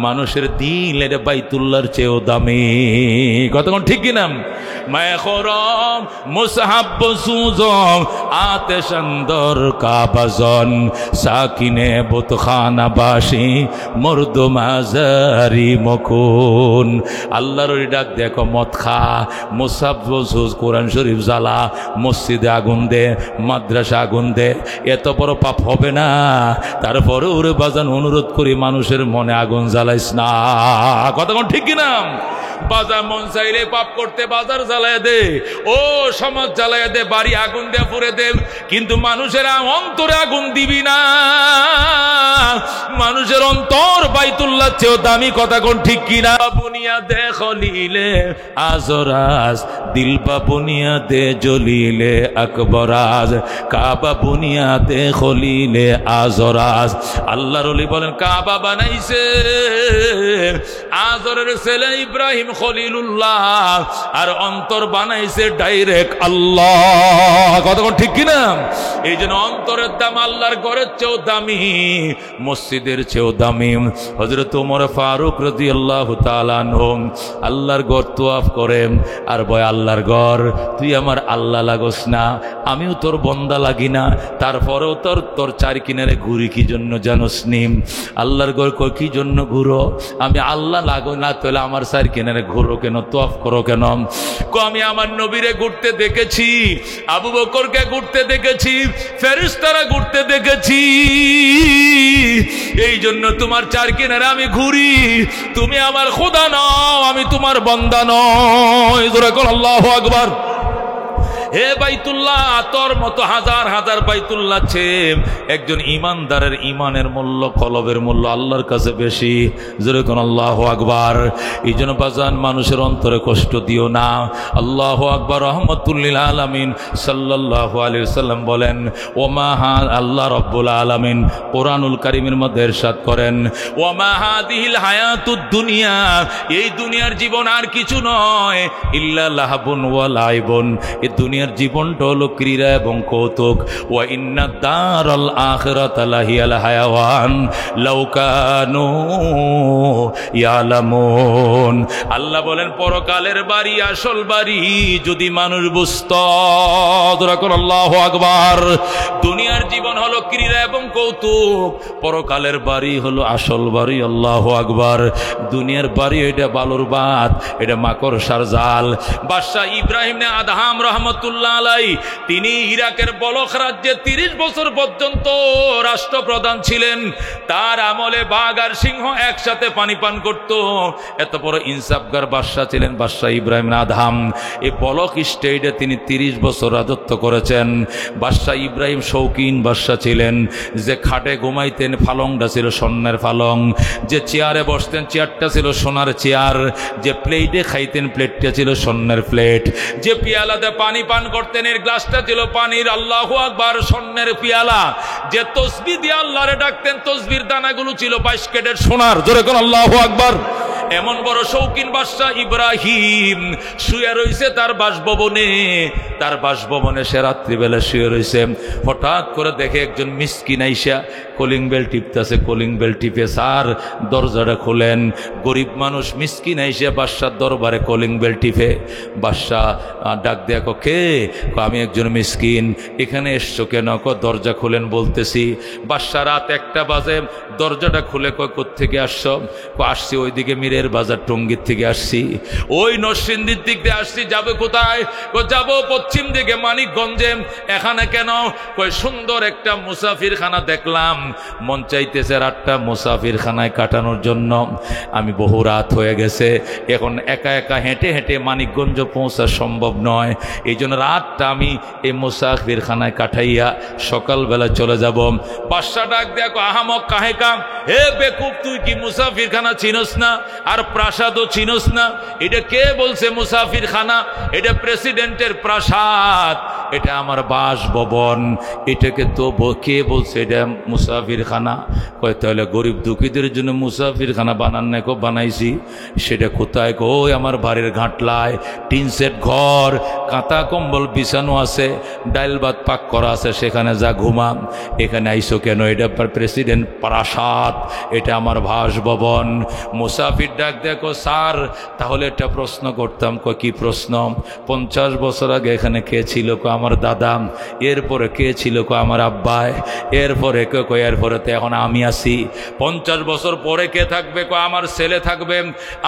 মানুষের দিল এটা বাইতুল্লাহর চেয়েও দামি। কতক্ষণ ঠিক কিনা? মায়খরম মুসাহাব সুজম আতেশান্দর কাবাজন সাকিনে বুতখানা বাসি মর্দ মাজারি মকুন। আল্লাহর ডাক দেখো, মদ খা, মুসাহাব সুজ, কোরআন শরীফ জ্বালা, মসজিদে আগুন দে, মাদ্রাসা আগুন দে, এত বড় পাপ হবে না। তারপরে ওরে বাজান অনুরোধ করি, মানুষের মনে আগুন জ্বালাইস না। কতক্ষণ ঠিক কিনা? বাজার মন চাইলে পাপ করতে বাজার জ্বালায় দে, ও সমাজ জ্বালায় দে, বাড়ি আগুন দিয়ে পুড়ে দে, কিন্তু মানুষের অন্তরে আগুন দিবি না। মানুষের অন্তর বাইতুল্লাহ চেয়েও দামি। কথা কোন ঠিক কিনা? বুনিয়াদে খলিলে আজরাজ, দিল বা বুনিয়াদে জলিলে আকবরাজ, কাবা বুনিয়াদে খলিলে আজরাজ। আল্লাহর ওলি বলেন, কাবা বানাইছে আজরের ছেলে ইব্রাহিম খলিলুল্লাহ, আর অন্তর বানাইছে ডাইরেক্ট আল্লাহ। কতক্ষণ ঠিক কিনা? এই জন্য অন্তরের দাম আল্লাহর ঘরের চেয়েও দামি, মসজিদের চেয়েও দামি। হযরত ওমর ফারুক রাদিয়াল্লাহু তাআলা আনহু আল্লাহর ঘর তোয়াফ করেন, আর বয় আল্লাহর ঘর, তুই আমার আল্লাহ লাগোস না, আমিও তোর বন্দা লাগি না, তারপরেও তোর চার কিনারে ঘুরি কি জন্য জানোস নি? আল্লাহর ঘর কই কি জন্য ঘুরো? আমি আল্লাহ লাগো না, তাহলে আমার চার কিনারে ঘুরো কেন, তোয়াফ করো কেন? আমি আমার নবীরে ঘুরতে দেখেছি, আবু বকরকে ঘুরতে দেখেছি, ফেরেশতারা ঘুরতে দেখেছি, এই জন্য তোমার চার কিনারে আমি ঘুরি। তুমি আমার খোদা নও, আমি তোমার বান্দা নই। জোরে কর আল্লাহু আকবার। হে বাইতুল্লাহ, তোর মতো হাজার হাজার বাইতুল্লাহ আছে, একজন ইমানদারের ইমানের মূল্য, কলবের মূল্য আল্লাহর কাছে বেশি। যেরকম আল্লাহু আকবার। এই জন্য বাজান, মানুষের অন্তরে কষ্ট দিও না। আল্লাহু আকবার। রহমাতুল লিল আলামিন সাল্লাল্লাহু আলাইহি ওয়াসাল্লাম বলেন, ওমা আল্লাহ রাব্বুল আলামিন কোরআনুল কারীমের মধ্যে ইরশাদ করেন, ওমা হাদিহিল হায়াতুদ দুনিয়া, এই দুনিয়ার জীবন আর কিছু নয়, ইল্লা লাহাবুন ওয়া লাইবুন, এই দুনিয়ার জীবনটা হলো ক্রীড়া এবং কৌতুক। ওয়া ইন্না দারাল আখিরাতা লাহিয়াল হায়াওয়ান লাউ কানু ইয়ালামুন। আল্লাহ বলেন, পরকালের বাড়ি, আসল বাড়ি যদি মানুষ বুঝতো। আল্লাহু আকবার। দুনিয়ার জীবন হলো ক্রীড়া এবং কৌতুক, পরকালের বাড়ি হলো আসল বাড়ি। আল্লাহু আকবার। দুনিয়ার বাড়ি এটা বালুর বাদ, এটা মাকড়সার জাল। বাদশাহ ইব্রাহিম নে আদহাম রহমতুল্লাহ রহমাতুল্লাহ আলাই, তিনি ইরাকের বলখ রাজ্যে 30 বছর পর্যন্ত রাষ্ট্রপ্রধান ছিলেন। তার আমলে বাঘ আর সিংহ একসাথে পানি পান করত। এত বড় ইনসাফগার বাদশাহ ছিলেন বাদশাহ ইব্রাহিম আদহাম। এই বলখ স্টেটে তিনি 30 বছর রাজত্ব করেছেন। বাদশাহ ইব্রাহিম শৌখিন বাদশাহ ছিলেন। যে খাটে ঘুমাইতেন ফালংটা ছিল স্বর্ণের ফালং, যে চেয়ারে বসতেন চেয়ারটা ছিল সোনার চেয়ার, যে প্লেটে খাইতেন প্লেটটা ছিল স্বর্ণের প্লেট, যে পিয়ালাতে পানি পান করতেন এর গ্লাসটা ছিল পানির, আল্লাহু আকবার, স্বর্ণের পিয়ালা। যে তসবিহ দিয়ে আল্লাহরে ডাকতেন তসবির দানাগুলো ছিল 22 ক্যারেট সোনার। জোরে কোন আল্লাহু আকবার। এমন বড় শৌখিন বাদশাহ ইব্রাহিম শুয়ে রয়েছে তার বাসভবনে। তার বাসভবনে সে রাত্রিবেলা শুয়ে রয়েছে। হঠাৎ করে দেখে একজন মিসকিন আইসা কলিং বেল টিপতেছে। কলিং বেল টিপে স্যার দরজাটা খোলেন। গরিব মানুষ মিসকিন আইসা বাদশার দরবারে কলিং বেল টিপে। বাদশাহ ডাক দেয়া কে? আমি একজন মিসকিন। এখানে এসছো কেন? দরজা খুলেন বলতেছি। বাদশাহ রাত 1টা বাজে। দরজাটা খুলে কোত্থেকে আসছো? আসছি ওইদিকে মিরের বাজার টঙ্গীর থেকে আসছি, ওই নরসিংদীর দিক দিয়ে আসছি। যাবে কোথায়? যাবো পশ্চিম দিকে মানিকগঞ্জে। এখানে কেন? সুন্দর একটা মুসাফিরখানা দেখলাম, মন চাইতেছে রাতটা মুসাফিরখানায় কাটানোর জন্য। আমি বহু রাত হয়ে গেছে, এখন একা একা হেঁটে হেঁটে মানিকগঞ্জ পৌঁছা সম্ভব নয়। এই জন্য রাতটা আমি এই মুসাফিরখানায় কাটাইয়া সকালবেলা চলে যাব। বাদশা ডাক দেখো আহামক কাহেকা, হে বেকুব, তুই কি মুসাফিরখানা চিনস না? আর প্রাসাদও চিনস না? এটা কে বলছে মুসাফিরখানা? এটা প্রেসিডেন্টের প্রাসাদ, এটা আমার বাসভবন। এটাকে তো কে বলছে এটা মুসাফিরখানা? কয় তাহলে গরিব দুঃখীদের জন্য মুসাফিরখানা বানান না? কো বানাইছি। সেটা কোথায়? ওই আমার বাড়ির ঘাটলায়, টিন সেট ঘর, কাঁথা কম্বল বিছানো আছে, ডাইল ভাত পাক করা আছে, সেখানে যা ঘুমা। এখানে আইসো কেন? এটা প্রেসিডেন্ট প্রাসাদ, এটা আমার বাসভবন। মুসাফির ডাক দেখো স্যার, তাহলে একটা প্রশ্ন করতাম। কি প্রশ্ন? 50 বছর আগে এখানে কে ছিল? আমার দাদা। এরপরে কে ছিল? আমার আব্বাই। এরপরে এরপরে তো এখন আমি আছি। 50 বছর পরে কে থাকবে? আমার ছেলে থাকবে,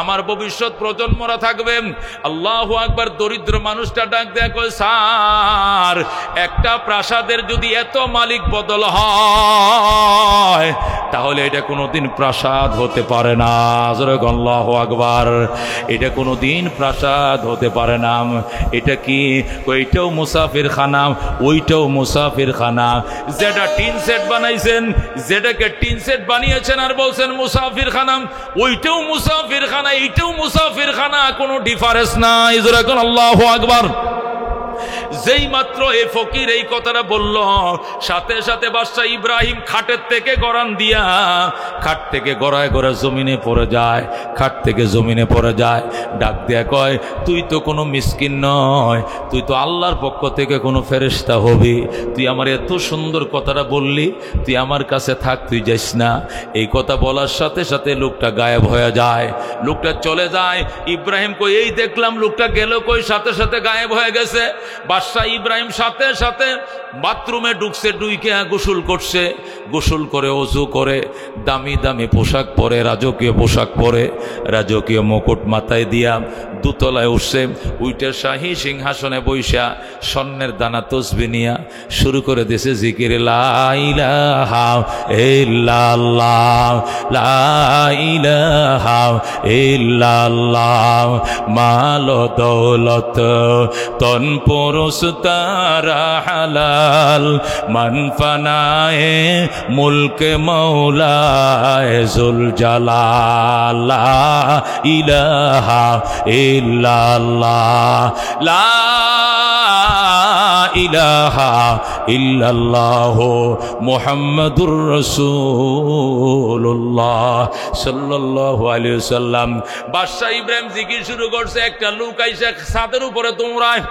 আমার ভবিষ্যৎ প্রজন্মরা থাকবে। আল্লাহু আকবার। দরিদ্র মানুষটা ডাক দেখো স্যার, একটা প্রাসাদের যদি এত মালিক বদল হয় তাহলে এটা কোনোদিন প্রাসাদ হতে পারে না। আল্লাহু আকবার। এটা কোনোদিন প্রাসাদ হতে পারে না। এটা কি? ওইটাও মুসাফিরখানা, ওইটাও মুসাফিরখানা। যেটা টিন সেট বানাইছেন, যেটাকে টিন সেট বানিয়েছেন আর বলছেন মুসাফিরখানা, ওইটাও মুসাফিরখানা, এইটাও মুসাফিরখানা, কোনো ডিফারেন্স নাই। আল্লাহু আকবার। যেই মাত্র এই ফকির এই কথাটা বলল, সাথে সাথে বাদশা ইব্রাহিম খাটের থেকে গড়ান দিয়া, খাট থেকে গড়ায় গড়ায় জমিনে পড়ে যায়, খাট থেকে জমিনে পড়ে যায়। ডাক দিয়া কয়, তুই তো কোনো মিসকিন নয়, তুই তো আল্লাহর পক্ষ থেকে কোনো ফেরেশতা হবি। তুই আমার এত সুন্দর কথাটা বললি, তুই আমার কাছে থাক, তুই যাইস না। এই কথা বলার সাথে সাথে লোকটা গায়েব হয়ে যায়, লোকটা চলে যায়। ইব্রাহিম কই, এই দেখলাম লোকটা গেল কই, সাথে সাথে গায়েব হয়ে গেছে। বাদশা ইব্রাহিম সাথে সাথে বাথরুমে ঢুকছে, ঢুকে গোসল করছে, গোসল করে ওযু করে দামি দামি পোশাক পরে, রাজকীয় পোশাক পরে, রাজকীয় মুকুট মাথায় দিয়া দুতলায় উঠছে। উইটে শাহী সিংহাসনে বৈশা স্বর্ণের দানা তসবিহ নিয়া শুরু করে দিয়েছে জিকির, লা ইলাহা ইল্লাল্লাহ, লা ইলাহা ইল্লাল্লাহ। মাল দৌলত তন পুরুষ তারা হালাল, মান ফানায়ে মুলক মৌলায়ে জুল জালাল, লা ইলাহা ইল্লাল্লাহ, লা ইলাহা ইল্লাল্লাহ মুহাম্মাদুর রাসূলুল্লাহ সাল্লাল্লাহু আলাইহি ওয়াসাল্লাম। বাদশা ইব্রাহিম জিকির শুরু করছে। একটা লোক আইসা ছাদের উপরে তোমরায়,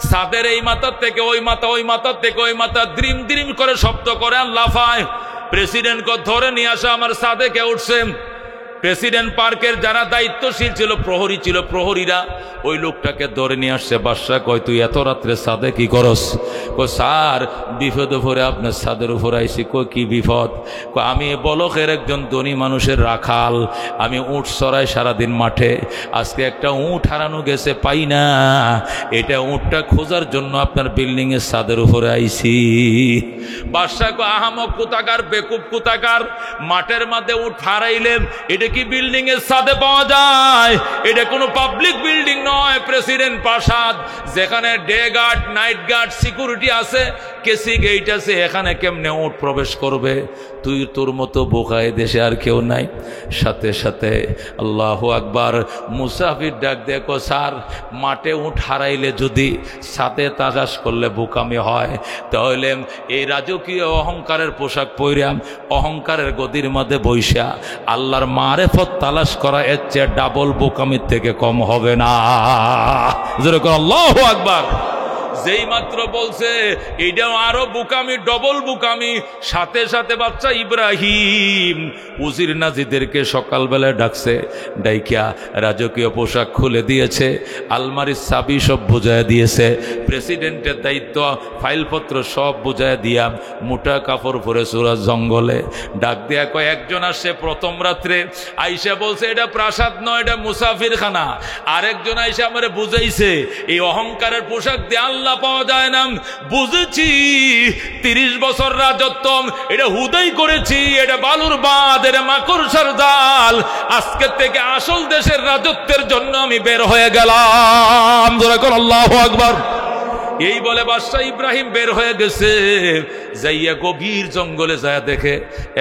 ছাদের এই মাথার থেকে ওই মাথা, ওই মাথার থেকে ওই মাথা দ্রিম দ্রিম করে শব্দ করে আর লাফায়। প্রেসিডেন্টকে ধরে নিয়ে আসা, আমার ছাদে কে উঠছে? প্রেসিডেন্ট পার্কের যারা দায়িত্বশীল ছিল, প্রহরী ছিল, প্রহরীরা ওই লোকটাকে ধরে নিয়ে আসছে। বাদশা কয়, তুই এত রাত্রে ছাদে কি করস? কয়, স্যার বিপদে পড়ে আপনার ছাদের উপর আইসি। কয়, কি বিপদ? কয়, আমি বলকের একজন ধনী মানুষের রাখাল, আমি উট চড়াই সারাদিন মাঠে। আজকে একটা উট হারানো গেছে, পাই না। এটা উটটা খোঁজার জন্য আপনার বিল্ডিংয়ের ছাদের উপরে আইসি। বাদশা কয়, আহামক কোথাকার, বেকুব কোথাকার, মাঠের মধ্যে উট হারাইলেন, এটা কি বিল্ডিং এর ছাদে পাওয়া যায়? এটা কোনো পাবলিক বিল্ডিং নয়, প্রেসিডেন্ট প্রাসাদ, যেখানে day guard, night guard, security আছে, কেসি গেট আছে, এখানে কেমনে উট প্রবেশ করবে? তুই তোর মতো বোকায় দেশে আর কেউ নাই। সাথে সাথে আল্লাহু আকবার, মুসাফির ডাক দেখো, স্যার মাঠে উট হারাইলে যদি সাথে তালাশ করলে বোকামি হয়, তাহলে এই রাজকীয় অহংকারের পোশাক পইরাম অহংকারের গদির মধ্যে বৈশা আল্লাহর মারেফত তালাশ করা এর চেয়ে ডাবল বোকামির থেকে কম হবে না। যেরকম আল্লাহু আকবার, যেই মাত্র বলছে এইটাও আরো বুকামি, ডবল বুকামি। সাথে সাথে বাচ্চা ইব্রাহিম উজির নাজিদেরকে সকালবেলায় ডাকছে, ডাইকিয়া রাজকীয় পোশাক খুলে দিয়েছে, আলমারির চাবি সব বুঝায় দিয়েছে, প্রেসিডেন্টের দায়িত্ব ফাইলপত্র সব বুঝায় দিয়া মোটা কাপড় পরে চোরা জঙ্গলে ডাক দেয়া কয়, একজন আসছে প্রথম রাত্রে, আইসা বলছে এটা প্রাসাদ নয়, এটা মুসাফিরখানা। আরেকজন আইসা আমারে বুঝাইছে এই অহংকারের পোশাক দিয়ে আল্লাহ পাওয়া যায় না। বুঝেছি 30 বছর রাজত্ব এটা হুদাই করেছি, এটা বালুর বাঁধ, এটা মাকড়সার জাল। আজকের থেকে আসল দেশের রাজত্বের জন্য আমি বের হয়ে গেলাম। আল্লাহু আকবার। এই বলে বাদশা ইব্রাহিম বের হয়ে গেছে, যাইয়া গভীর জঙ্গলে যায় দেখে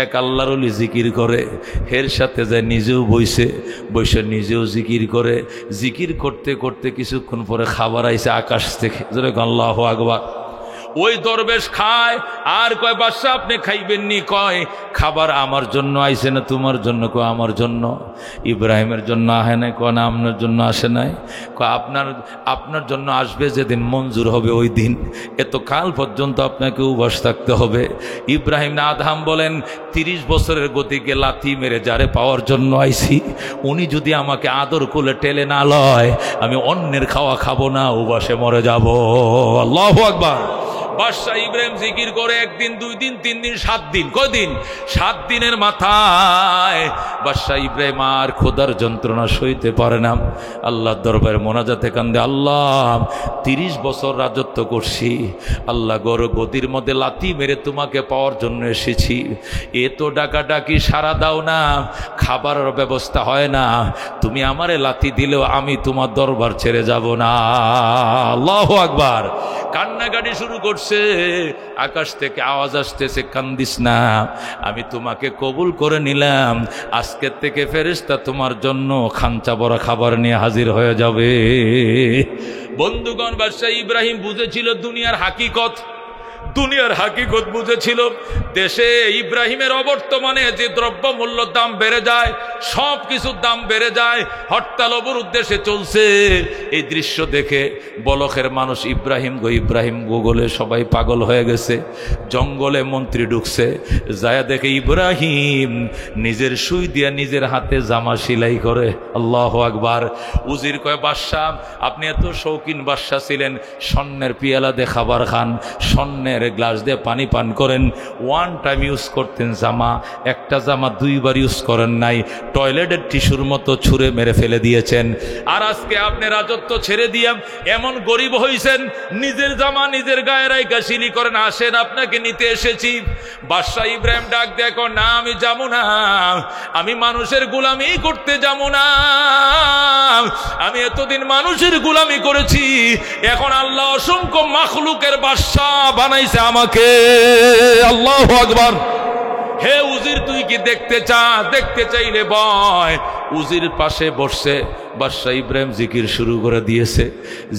এক আল্লাহর ওলি জিকির করে, এর সাথে যায় নিজেও বইছে, বসে নিজেও জিকির করে। জিকির করতে করতে কিছুক্ষণ পরে খাবার আইছে আকাশ থেকে। আল্লাহু আকবার। ওই দরবেশ খায় আর কয়, বাদশা আপনি খাইবেননি? কয়, খাবার আমার জন্য আইছে না তোমার জন্য? কয়, আমার জন্য। ইব্রাহিমের জন্য আহে নাই? কয়, না আপনার জন্য আসে নাই। কয়, আপনার জন্য আসবে যেদিন মঞ্জুর হবে ওই দিন, এত কাল পর্যন্ত আপনাকে উপাস থাকতে হবে। ইব্রাহিম না আদহাম বলেন, 30 বছরের গতিকে লাথি মেরে যারে পাওয়ার জন্য আইছি, উনি যদি আমাকে আদর করে টেলে না লয়, আমি অন্যের খাওয়া খাবো না, উপাসে মরে যাব। আল্লাহু আকবার। বাদশাহ ইব্রাহিম জিকির করে 1 দিন, 2 দিন, 3 দিন, 7 দিন। কয়দিন? 7 দিনের মাথায় বাদশাহ ইব্রাহিম আর খোদার যন্ত্রণা সইতে পারে না, আল্লাহর দরবারে মোনাজাতে কান্দে, আল্লাহ 30 বছর রাজত্ব করছি, আল্লাহ গদির মধ্যে লাথি মেরে তোমাকে পাওয়ার জন্য এসেছি, এ তো ডাকাডাকি সারা দাও না, খাবারের ব্যবস্থা হয় না, তুমি আমারে লাথি দিলেও আমি তোমার দরবার ছেড়ে যাব না। আল্লাহু আকবার। কান্নাকাটি শুরু করছে, আকাশ থেকে আওয়াজ আসতেছে, কান্দিস না, আমি তোমাকে কবুল করে নিলাম, আজকের থেকে ফেরেশতা তোমার জন্য খাঞ্চা ভরা খাবার নিয়ে হাজির হয়ে যাবে। বন্ধুগণ, বাদশাহ ইব্রাহিম বুঝেছিল দুনিয়ার হাকিকত, দুনিয়ার হাকিকত বুঝেছিল। দেশে ইব্রাহিমের অবর্তমানে যে দ্রব্য মূল্য দাম বেড়ে যায়, সব কিছুর দাম বেড়ে যায়, হরতাল অবরোধ দেশে চলছে। এই দৃশ্য দেখে বলখের মানুষ ইব্রাহিম গো বলে সবাই পাগল হয়ে গেছে। জঙ্গলে মন্ত্রী ঢুকছে, যায় দেখে ইব্রাহিম নিজের সুই দিয়া নিজের হাতে জামা সেলাই করে। আল্লাহু আকবার। উজির কয়, বাদশাহ আপনি এত শৌখিন বাদশাহ ছিলেন, স্বর্ণের পিয়ালা দিয়ে খাবার খান, স্বর্ণের গ্লাস দিয়ে পানি পান করেন, 1 টাইম ইউজ করতেন জামা, একটা জামা 2 বার ইউজ করেন নাই, টয়লেটের টিস্যুর মতো ছুঁড়ে মেরে ফেলে দিয়েছেন। আর আজকে আপনি রাজত্ব ছেড়ে দিয়ে এমন গরিব হইছেন, নিজের জামা নিজের গায়ে রাইখা সিলি করেন, আসেন আপনাকে নিতে এসেছি। বাদশাহ ইব্রাহিম ডাক দেখো, না আমি যাবো না, আমি মানুষের গোলামি করতে যাবো না, আমি এতদিন মানুষের গোলামি করেছি, এখন আল্লাহ অসংখ্য মাখলুকের বাদশাহ বানাইছে আমাকে। আল্লাহু আকবার। হে উজির, তুই কি দেখতে দেখতে চাইলে বয়। উজির পাশে বসছে, বাদশাহ ইব্রাহিম জিকির শুরু করে দিয়েছে।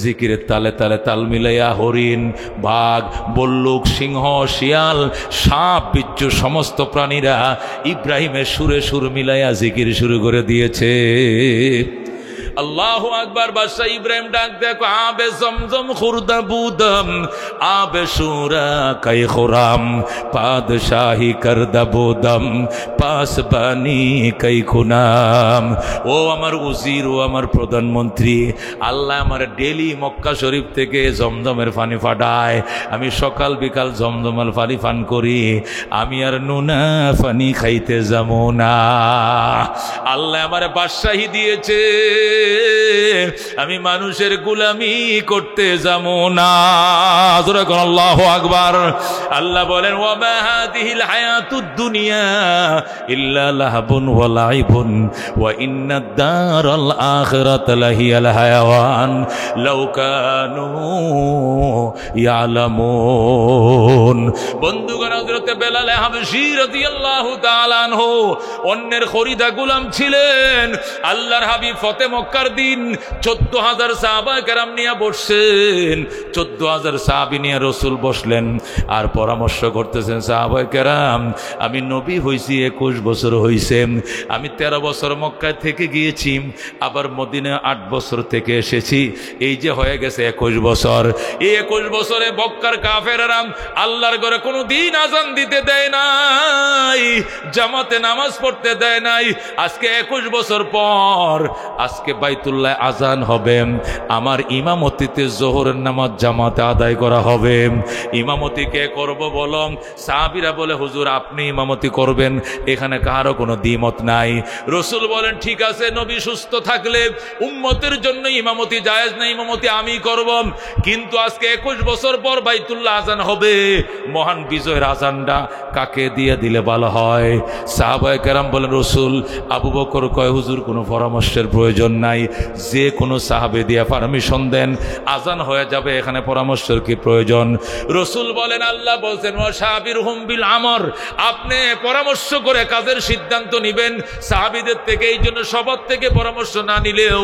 জিকিরের তালে তালে তাল মিলাইয়া হরিণ, বাঘ, বল্লুক, সিংহ, শিয়াল, সাপ, বিচ্ছু সমস্ত প্রাণীরা ইব্রাহিমের সুরে সুর মিলাইয়া জিকির শুরু করে দিয়েছে। আল্লাহু আকবার। বাদশাহ ইব্রাহিম ডাক দেখো, আবে জমজম খুরদা বুদম, আবে সুরা কাই খুরাম, পাদশাহী করদা বুদম, পাসবানি কাই খুনাম। ও আমার উজির, ও আমার প্রধানমন্ত্রী, আল্লাহ আমার ডেলি মক্কা শরীফ থেকে জমজমের পানি ফাটায়, আমি সকাল বিকাল জমজমের পানি পান করি, আমি আর নুনা পানি খাইতে যাবো না। আল্লাহ আমার বাদশাহী দিয়েছে, আমি মানুষের গোলামি করতে যাবো না। আল্লাহু আকবার। আল্লাহ বলেন, ওয়া মা হাদিহিল হায়াতুদ দুনিয়া ইল্লা লাহবুন ওয়া লাইবুন ওয়া ইন্নাদ দারাল আখিরাতা লাহিয়াল হায়াওয়ান লাউ কানু ইয়ালামুন। বন্ধুগণ, হযরত বেলাল হাবশী রাদিয়াল্লাহু তাআলা আনহু অন্যের খরিদা গোলাম ছিলেন। আল্লাহর হাবিব ফতে মক্কার দিন 14,000 সাহাবায়ে কেরাম নিয়ে বসছেন। 14,000 সাহাবী নিয়ে রাসূল বসলেন আর পরামর্শ করতেছেন, সাহাবায়ে কেরাম, আমি নবী হইছি 21 বছর হইছে, আমি 13 বছর মক্কায় থেকে গিয়েছি, আবার মদিনায় 8 বছর থেকে এসেছি, এই যে হয়ে গেছে 21 বছর। এই 21 বছরে মক্কার কাফেররা আল্লাহর ঘরে কোনো দিন আজান দিতে দেয় নাই, জামাতে নামাজ পড়তে দেয় নাই। আজকে 21 বছর পর আজকে বাইতুল্লাহ আজান হবে, আমার ইমামতিতে জোহরের নামাজ জামাতে আদায় করা হবে। ইমামতি কে করব বলো? সাহাবীরা বলে, হুজুর আপনি ইমামতি করবেন, এখানে কারো কোনো দ্বিমত নাই। রাসূল বলেন, ঠিক আছে, নবী সুস্থ থাকলে উম্মতের জন্য ইমামতি জায়েজ না, ইমামতি আমি করব। কিন্তু আজকে 21 বছর পর বাইতুল্লাহ আজান হবে, মহান বিজয়ের আজানটা কাকে দিয়ে দিলে ভালো হয়? সাহাবায়ে কেরাম বলেন, রাসূল, আবু বকর কয়, হুজুর কোনো পরামর্শের প্রয়োজন নাই, যে কোনো সাহাবে দিয়ে পারমিশন দেন, আজান হয়ে যাবে, এখানে পরামর্শের কি প্রয়োজন? রাসূল বলেন, আল্লাহ বলছেন, ওয়া শাবিরহুম বিল আমর, আপনি পরামর্শ করে কাজের সিদ্ধান্ত নেবেন সাহাবীদের থেকে। এই জন্য সবার থেকে পরামর্শ না নিলেও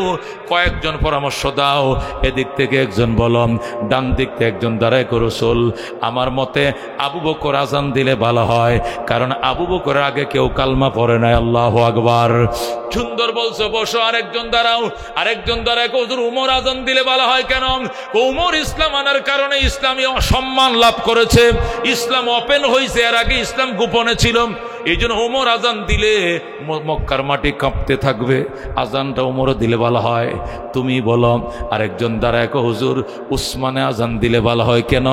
কয়েকজন পরামর্শ দাও, এদিক থেকে একজন বলম, ডান দিক থেকে একজন দাঁড়ায়। রাসূল, আমার মতে আবু বকর আজান দিলে ভালো হয়, কারণ আবু বকরের আগে কেউ কালমা পড়ে নাই। আল্লাহু আকবার। সুন্দর বলছো, বসো। আরেকজন দাঁড়াও, আরেকজন দাঁড়ায়। হুজুর উমর আজান দিলে ভালো হয় কেন? উমর ইসলাম আনার কারণে ইসলামী সম্মান লাভ করেছে, ইসলাম ওপেন হয়েছে, এর আগে ইসলাম গোপনে ছিল, এই জন্য উমর আজান দিলে মক্কার মাটি কাঁপতে থাকবে, আজানটা উমরও দিলে ভালো হয়। তুমি বলো। আরেকজন দাঁড়ায়, হুজুর উসমানে আজান দিলে ভালো হয় কেন?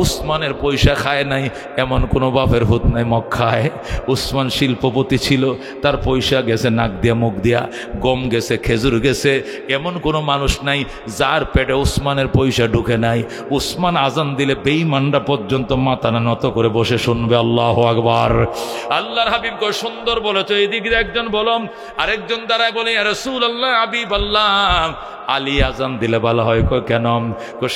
উসমানের পয়সা খায় নাই এমন কোনো বাপের ভূত নাই মক্কায়। উসমান শিল্পপতি ছিল, তার পয়সা গেছে নাক দিয়া মুখ দিয়া, গম গেছে, খেজুর গেছে, এমন কোনো মানুষ নাই যার পেটে উসমানের পয়সা ঢুকে নাই। উসমান আজান দিলে বেঈমানরা পর্যন্ত মাথা নত করে বসে শুনবে। আল্লাহু আকবার। আল্লাহর হাবিব কো সুন্দর বলেছো। এদিকে একজন বলম, আরেকজন দ্বারায় বলে, ইয়া রাসূলুল্লাহ, হাবিব আল্লাহ, আলী আজান দিলে ভালো হয়। কেন?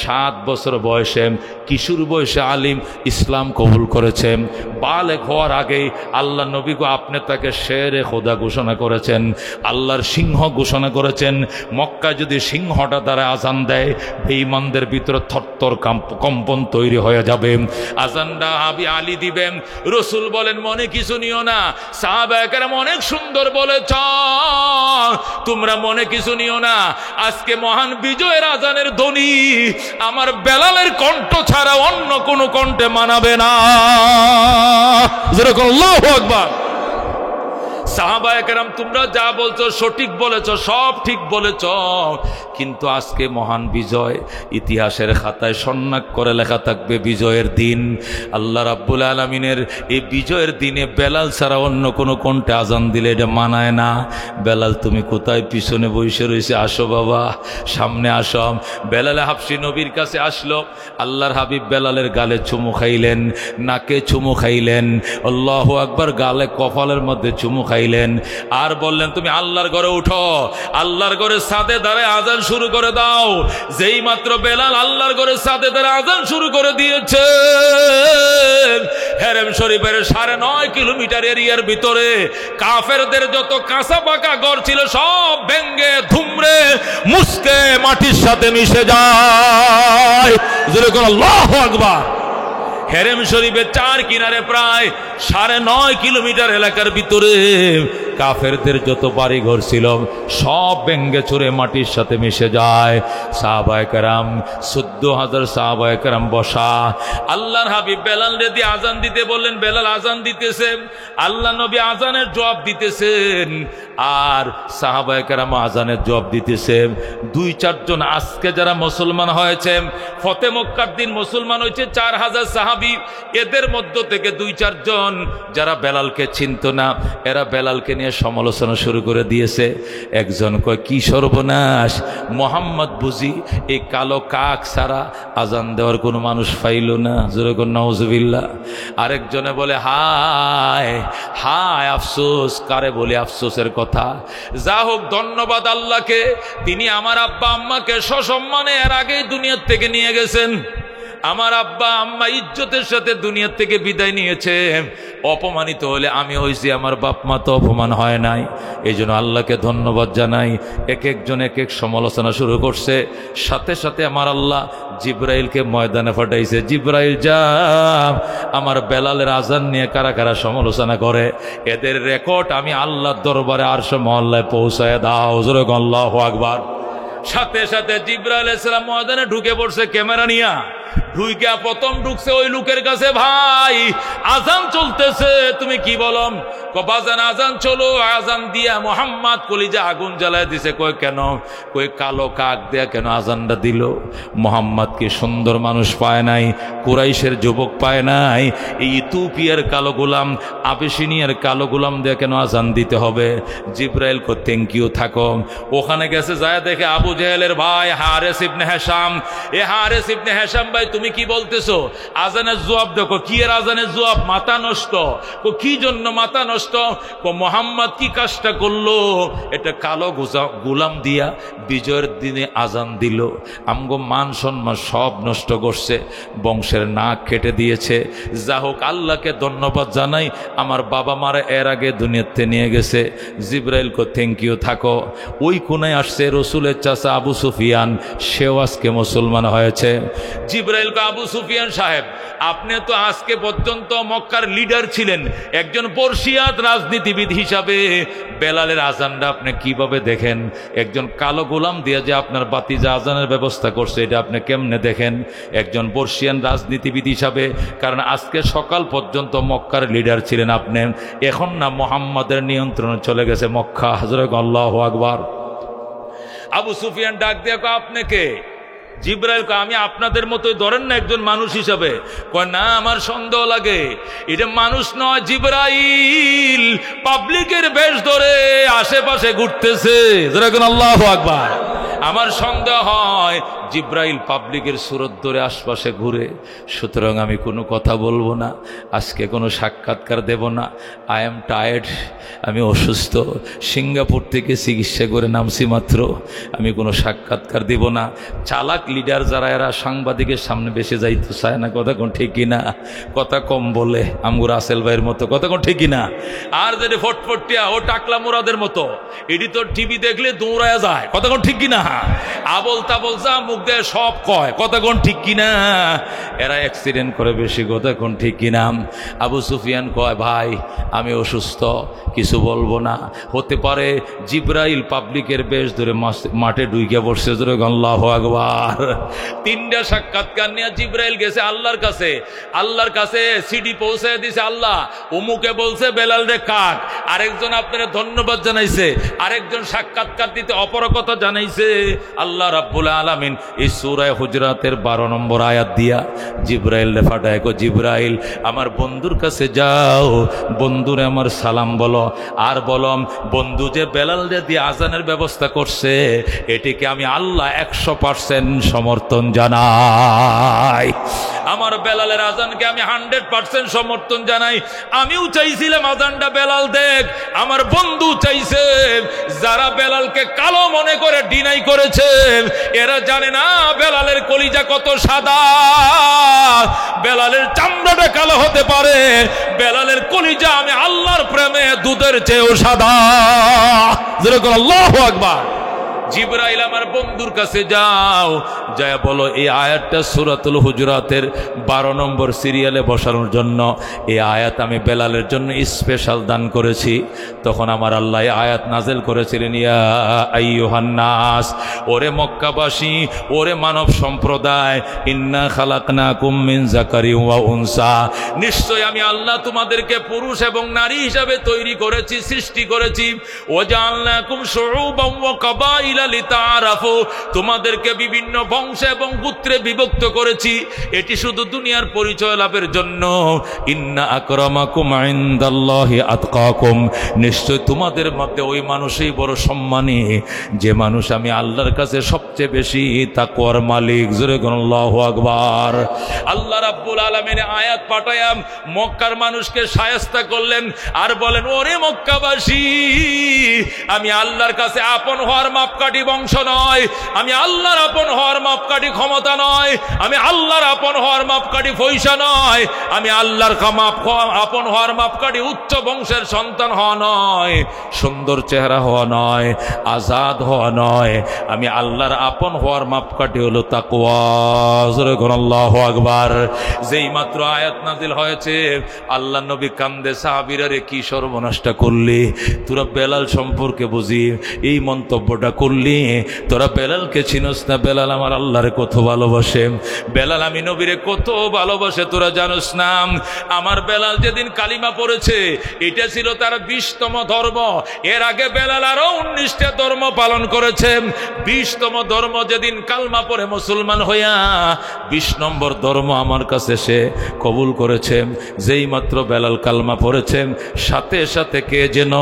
7 বছর বয়সে, কিশোর বয়সে আলিম ইসলাম কবুল করেছেন, বালেগ হওয়ার আগেই আল্লাহ নবী গো আপনি তাকে শেরে খোদা ঘোষণা করেছেন, আল্লাহর সিংহ ঘোষণা করেছেন। মক্কা যদি সিংহটা দ্বারা আজান দেয়, বেঈমানদের ভিতরে থরথর কম্পন তৈরি হয়ে যাবে। আজানটা হাবি আলী দিবেন। রাসূল বলেন, মনে কিছু নিও না। সাহাবায়ে কেরাম অনেক সুন্দর বলেছ, তোমরা মনে কিছু নিও না। আজকে মহান বিজয়ের আজানের ধ্বনি আমার বেলালের কণ্ঠ ছাড়া অন্য কোনো কণ্ঠে মানাবে না। আল্লাহু আকবার। সাহাবায়ে কেরাম তোমরা যা বলছো সঠিক বলেছো, সব ঠিক বলেছ, কিন্তু আজকে মহান বিজয়, ইতিহাসের খাতায় সন্ন্যাক করে লেখা থাকবে বিজয়ের দিন। আল্লাহ রাব্বুল আলামিনের এই বিজয়ের দিনে বেলাল ছাড়া অন্য কোনো কণ্ঠে আজান দিলে এটা মানায় না। বেলাল তুমি কোথায়? পিছনে বসে রয়েছে, আসো বাবা, সামনে আসো। বেলাল হাবশী নবীর কাছে আসলো। আল্লাহর হাবিব বেলালের গালে চুমু খাইলেন, নাকে চুমু খাইলেন, আল্লাহু আকবার, গালে কপালের মধ্যে চুমু খাইলেন, আর বললেন, তুমি আল্লাহর ঘরে উঠো, আল্লাহর ঘরে ছাদে দাঁড়ায় আজান শুরু করে দাও। যেই মাত্র বেলাল আল্লাহর ঘরে ছাদে দাঁড়ায় আজান শুরু করে দিয়েছে, হেরেম শরীফের 9.5 কিলোমিটার এরিয়ার ভিতরে কাফেরদের যত কাঁচা পাকা ঘর ছিল সব ভেঙ্গে ধুমড়ে মুসকে মাটির সাথে মিশে যায়। যেরকম আল্লাহু আকবার। হেরেম শরীফের 4 কিনারে প্রায় 9.5 কিলোমিটার এলাকার ভিতরে কাফেরদের যত বাড়ি ঘর ছিল সব ভেঙ্গে চুরে মাটির সাথে মিশে যায়। সাহাবায়ে কেরাম 14,000 সাহাবায়ে কেরাম বসা। আল্লাহর হাবিব বেলাল রেদি আজান দিতে বললেন, বেলাল আজান দিতেছে, আল্লাহ নবী আজানের জবাব দিতেছেন আর সাহাবায়ে কেরাম আজানের জবাব দিতেছে। 2-4 জন আজকে যারা মুসলমান হয়েছে, ফতে মক্কার দিন মুসলমান হয়েছে 4,000 সাহাবী, এদের মধ্য থেকে 2-4 জন যারা বেলালকে চিনত না, এরা বেলালকে নিয়ে সমালোচনা শুরু করে দিয়েছে। একজন কয় কি সর্বনাশ, মোহাম্মদ বুঝি এই কালো কাক ছাড়া আজান দেওয়ার কোনো মানুষ পাইল না, যেরকম নাউজুবিল্লাহ। আরেকজনে বলে হায় হায় আফসোস, কারে বলে আফসোসের কথা। যা হোক, ধন্যবাদ আল্লাহকে, তিনি আমার আব্বা আম্মাকে সসম্মানে এর আগেই দুনিয়ার থেকে নিয়ে গেছেন। আমার আব্বা আম্মা ইজ্জতের সাথে দুনিয়ার থেকে বিদায় নিয়েছে। অপমানিত হলে আমি হয়েছি, আমার বাপ মা তো অপমান হয় নাই। এই জন্য আল্লাহকে ধন্যবাদ জানাই। এক একজন এক এক সমালোচনা শুরু করছে। সাথে সাথে আমার আল্লাহ জিব্রাইলকে ময়দানে পাঠাইছে, জিব্রাইল যা আমার বেলালের আজান নিয়ে কারা কারা সমালোচনা করে এদের রেকর্ড আমি আল্লাহর দরবারে আরশে মহল্লায় পৌঁছায় দাও। জোরে আল্লাহু আকবার। সাথে সাথে জিব্রাইল আলাইহিস সালাম ময়দানে ঢুকে পড়ছে ক্যামেরা নিয়া। ঢুইকা প্রথম ঢুকছে ওই লোকের কাছে, ভাই আজান চলতেছে, তুমি কি বলো? বাজান আজান চলো, আজান দিয়া মোহাম্মদ কলিজা আগুন জ্বালায় দিছে। কয় কেন? কই কালো কাক দেয়া কেন আজানটা দিল? মোহাম্মদ কি সুন্দর মানুষ পায় নাই? কুরাইশের যুবক পায় নাই? এই ইথিওপিয়ার কালো গোলাম, আবিসিনিয়ার কালো গোলাম দেয়া কেন আজান দিতে হবে? জিব্রাইল কো থ্যাংক ইউ, থাকো। ওখানে গেছে, যায় দেখে আবু জেহেলের ভাই হারেস ইবনে হিশাম। এ হারেস ইবনে হিশাম ভাই তুমি কি বলতেছো? আজানের জবাব দেখো। কি এর আজানের জবাব? মাথা নষ্ট। কি জন্য মাথা নষ্ট? মোহাম্মদ কি কাজটা করলো? এটা কালো গোলাম দিয়া বিজয়ের দিনে আজান দিল, আমগো মান সম্মান সব নষ্ট করছে, বংশের নাক কেটে দিয়েছে। যা হোক, আল্লাহকে ধন্যবাদ জানাই, আমার বাবা মারা এর আগে দুনিয়াতে নিয়ে গেছে। জিব্রাইল কো থ্যাংক ইউ, থাকো। ওই কোনায় আসছে রসুলের চাচা আবু সুফিয়ান, সেও আজকে মুসলমান হয়েছে। জিব্রাইল কো আবু সুফিয়ান সাহেব, আপনি তো আজকে পর্যন্ত মক্কার লিডার ছিলেন, একজন পর্শিয়াত রাজনীতিবিদ হিসাবে বেলালের আজানটা আপনি কিভাবে দেখেন? একজন কালো গোলাম দিয়ে যে আপনার বাতিজা আজানের ব্যবস্থা করছে, এটা আপনি কেমনে দেখেন একজন পর্শিয়ান রাজনীতিবিদ হিসাবে? কারণ আজকে সকাল পর্যন্ত মক্কার লিডার ছিলেন আপনি, এখন না মোহাম্মদের নিয়ন্ত্রণে চলে গেছে মক্কা। হযরত আল্লাহু আকবার। আবু সুফিয়ান ডাক দিয়ে কয় আপনি কে? জিব্রাইল কয় আমি আপনাদের মতোই, ধরেন না একজন মানুষ হিসাবে। কয় না, আমার সন্দেহ লাগে, এটা মানুষ নয়, জিব্রাইল পাবলিকের বেশ ধরে আশেপাশে ঘুরতেছে। যেরকম আল্লাহু আকবার। আমার সন্দেহ হয় জিব্রাইল পাবলিকের সুরত ধরে আশপাশে ঘুরে। সুতরাং আমি কোনো কথা বলবো না, আজকে কোনো সাক্ষাৎকার দেব না। আই এম টায়ার্ড, আমি অসুস্থ, সিঙ্গাপুর থেকে চিকিৎসা করে নামছি মাত্র, আমি কোনো সাক্ষাৎকার দিব না। চালাক লিডার যারা, এরা সাংবাদিকের সামনে বেশি যাইতে চায় না। কথা কোন ঠিক কিনা? কথা কম বলে, আমগুর আসেল ভাইয়ের মতো। কথা কোন ঠিক কিনা? আর যদি ফটফটিয়া ও টাকলা মুরাদের মতো, এটি তো টিভি দেখলে দৌড়ায় যায়। কথা কোন ঠিক কিনা? আবল তাবল যা মুখ দেয় সব কয়। কথা কোন ঠিক কিনা? এরা অ্যাক্সিডেন্ট করে বেশি। কথা কোন ঠিক কিনা? আবু সুফিয়ান কয় ভাই আমি অসুস্থ, কিছু বলবো না। হতে পারে জিব্রাইল পাবলিকের বেশ ধরে মাঠে ঢুইকে পড়ছে। ধরে আল্লাহু আকবার। 3টা সাক্ষাৎকার নিয়ে জিব্রাইল গেছে আল্লাহর কাছে। আল্লাহর কাছে সিডি পৌঁছে দিছে, আল্লাহ অমুকে বলছে বেলাল রে কাক, আরেকজন আপনারা ধন্যবাদ জানাইছে, আরেকজন সাক্ষাৎকার দিতে অপরকতা জানাইছে। আল্লাহ রাব্বুল আলামিন এই সূরা হুজরাতের 12 নম্বর আয়াত দিয়া জিব্রাইল রে পাঠায়, কো জিব্রাইল আমার বন্ধুর কাছে যাও, বন্ধুরে আমার সালাম বলো, আর বলম বন্ধু যে বেলাল রে দিয়ে আজানের ব্যবস্থা করছে, এটিকে আমি আল্লাহ 100% সমর্থন জানাই। আমার বেলালের আজানকে আমি 100% সমর্থন জানাই। আমিও চাইছিলাম আজানটা বেলাল দেখ, আমার বন্ধু চাইছে। যারা বেলালকে কালো মনে করে ডিনাই করেছে, এরা জানে না বেলালের কলিজা কত সাদা। বেলালের চামড়াটা কালো হতে পারে, বেলালের কলিজা আমি আল্লাহর প্রেমে দুধের চেয়েও সাদা। যেরকম আল্লাহু আকবার। জিবরাইল আমার বন্ধুর কাছে যাও, যায় বলো এই আয়াতটা সূরাতুল হুজুরাতের 12 নম্বর সিরিয়ালে বসানোর জন্য এই আয়াত আমি বেলালের জন্য স্পেশাল দান করেছি। তখন আমার আল্লাহ আয়াত নাজেল করেছিলেন, ইয়া আইয়ুহান নাস, ওরে মক্কাবাসী, ওরে মানব সম্প্রদায়, ইন্না খালাকনাকুম মিন যাকারিন ওয়া উনসা, নিশ্চয় আমি আল্লাহ তোমাদেরকে পুরুষ এবং নারী হিসাবে তৈরি করেছি, সৃষ্টি করেছি। ওয়াজআলনাকুম শুউবান ওয়া কাবাইলা লিতাআরাফু, তোমাদেরকে বিভিন্ন বংশ এবং গোত্রে বিভক্ত করেছি, এটি শুধু দুনিয়ার পরিচয় লাভের জন্য। ইন্না আকরামাকুম ইনদাল্লাহি আতকাকুম, নিশ্চয় তোমাদের মধ্যে ওই মানুষই বড় সম্মানী যে মানুষ আমি আল্লাহর কাছে সবচেয়ে বেশি তাকওয়ার মালিক। জোরে বলুন আল্লাহু আকবার। আল্লাহ রাব্বুল আলামিন আয়াত পাঠায়া মক্কার মানুষকে শায়েস্তা করলেন আর বলেন, ওরে মক্কাবাসী, আমি আল্লাহর কাছে আপন হওয়ার মাপকাঠি বংশ নয়, আমি আল্লাহর আপন হওয়ার মাপকাঠি ক্ষমতা নয়, আমি আল্লাহর আপন হওয়ার মাপকাঠি পয়সা নয়, আমি আল্লাহর আপন হওয়ার মাপকাঠি উচ্চ বংশের সন্তান হওয়া নয়, সুন্দর চেহারা হওয়া নয়, আজাদ হওয়া নয়, আমি আল্লাহর আপন হওয়ার মাপকাঠি হলো তাকওয়া। জোরে বলুন আল্লাহু আকবার। যেই মাত্র আয়াত নাজিল হয়েছে আল্লাহ নবী কান্দে, সাহাবীরা রে কি সর্বনাশটা করলি, তোরা বেলাল সম্পর্কে বুঝি এই মন্তব্যটা করলি, তোরা বেলালকে চিনস না, বেলাল আমার আল্লাহরে কত ভালোবাসে, বেলাল আমি নবীরে কত ভালোবাসে তোরা জানোস না। আমার বেলাল যেদিন কালিমা পড়েছে এটা ছিল তার 20তম ধর্ম, এর আগে বেলাল আরো 19টা ধর্ম পালন করেছে। 20তম ধর্ম যেদিন কালমা পড়ে মুসলমান হইয়া 20 নম্বর ধর্ম আমার কাছে সে কবুল করেছে। যেই মাত্র বেলাল কালমা পড়েছেন সাথে সাথে কে যেন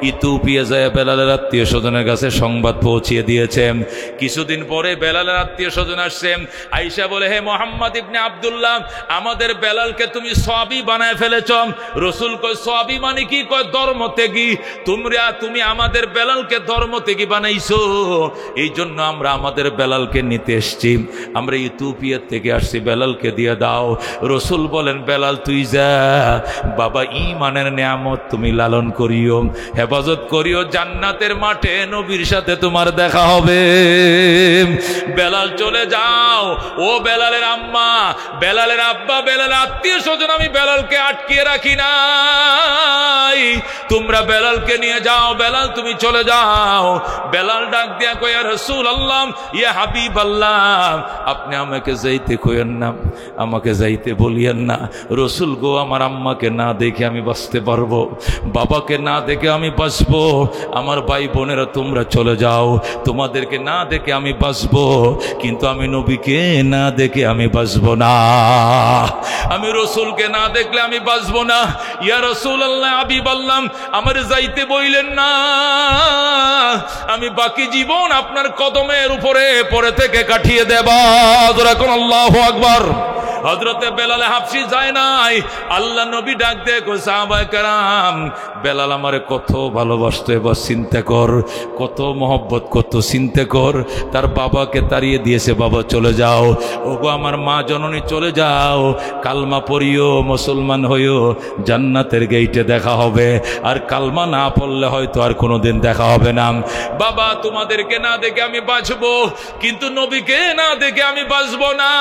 ইথিওপিয়া যায় বেলালের আত্মীয় স্বজনের কাছে সংবাদ পৌঁছিয়ে দিয়েছেন। কিছুদিন পরে বেলালের আত্মীয় স্বজন আসছেন, আয়েশা বলে, হে মোহাম্মদ ইবনে আব্দুল্লাহ, আমাদের বেলালকে তুমি সাহাবী বানায় ফেলেছ। রসুল কয় সাহাবী মানে কি? কয় ধর্ম ত্যাগী। তুমি আমাদের বেলালকে ধর্ম ত্যাগী বানাইছো, এই জন্য আমরা আমাদের বেলালকে নিতে এসছি, আমরা ইথিওপিয়া থেকে আসছি, বেলালকে দিয়ে দাও। রসুল বলেন, বেলাল তুই যা, বাবা ঈমানের নিয়ামত তুমি লালন করিও, হেফাজত করিও, জান্নাতের মাঠে নবীর সাথে তোমার দেখা হবে। বেলাল চলে যাও। ও বেলালের আম্মা, বেলালের আব্বা, বেলালের আত্মীয় স্বজন, আমি বেলালকে আটকিয়ে রাখি নাই, তোমরা বেলালকে নিয়ে যাও, বেলাল তুমি চলে যাও। বেলাল ডাক দিয়া কয়, ইয়া রাসূলুল্লাহ, ইয়া হাবিবাল্লাহ, আপনি আমাকে যাইতে কইেন না, আমাকে যাইতে বলিয়েন না। রসুল গো, আমার আম্মাকে না দেখে আমি বাঁচতে পারবো, বাবাকে না দেখে আমি বাঁচবো, আমার ভাই বোনেরা তোমরা চলে যাও, তোমাদেরকে না দেখে আমি বাঁচবো, কিন্তু আমি নবীকে না দেখে আমি বাঁচবো না, আমি রসুলকে না দেখলে আমি বাঁচবো না। ইয়া রাসূলুল্লাহ, হাবিবাল্লাহ, আমার যাইতে বইলেন না, আমি বাকি জীবন আপনার কদমের উপরে পড়ে থেকে কাটিয়ে দেব। জোরে কোন আল্লাহু আকবার। হযরতে বেলাল হাবশী যায় নাই, আল্লাহ নবী ডাক দিয়ে কই, সাহাবায়ে কেরাম, বেলাল আমারে কত ভালোবাসতো, এবার চিন্তা কর, কত মহব্বত, কত চিন্তা কর, তার বাবাকে তাড়িয়ে দিয়েছে, বাবা চলে যাও, ওগো আমার মা জননী চলে যাও, কালমা পড়িও, মুসলমান হইও, জান্নাতের গেইটে দেখা হবে, আর কালমা না পড়লে হয়তো আর কোনোদিন দেখা হবে না। বাবা তোমাদেরকে না দেখে আমি বাঁচবো, কিন্তু নবীকে না দেখে আমি বাঁচবো না,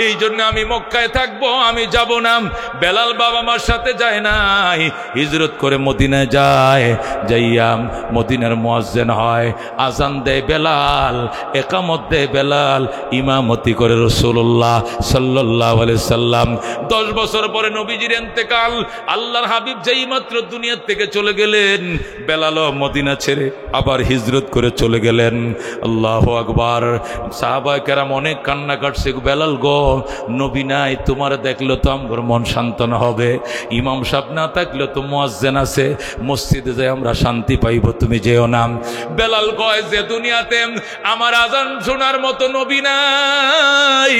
এই জন্য আমি মক্কায় থাকবো, আমি যাব না। বেলাল বাবা মার সাথে যায় নাই, হিজরত করে মদিনায় যায়, যাইয়া মদিনার মুয়াজ্জিন হয়, আজান দেয় বেলাল, একামত দেয় বেলাল, ইমামতি করে রাসূলুল্লাহ সাল্লাল্লাহু আলাইহি সাল্লাম। 10 বছর পরে নবীজির ইন্তেকাল, আল্লাহর হাবিব যেই মাত্র দুনিয়া থেকে চলে গেলেন, বেলালও মদিনা ছেড়ে আবার হিজরত করে চলে গেলেন। আল্লাহু আকবার। সাহাবায়ে কেরাম অনেক কান্না কাটছে, বেলাল গো, নবী নাই, তোমার দেখলে তো আমার মন সান্ত্বনা হবে, ইমাম সাহেব না থাকলে তো মুয়াজ্জিন আছে, মসজিদে যাই আমরা শান্তি পাইব, তুমি যেও না। বেলাল কয়, যে দুনিয়াতে আমার আজান শোনার মতো নবী নাই,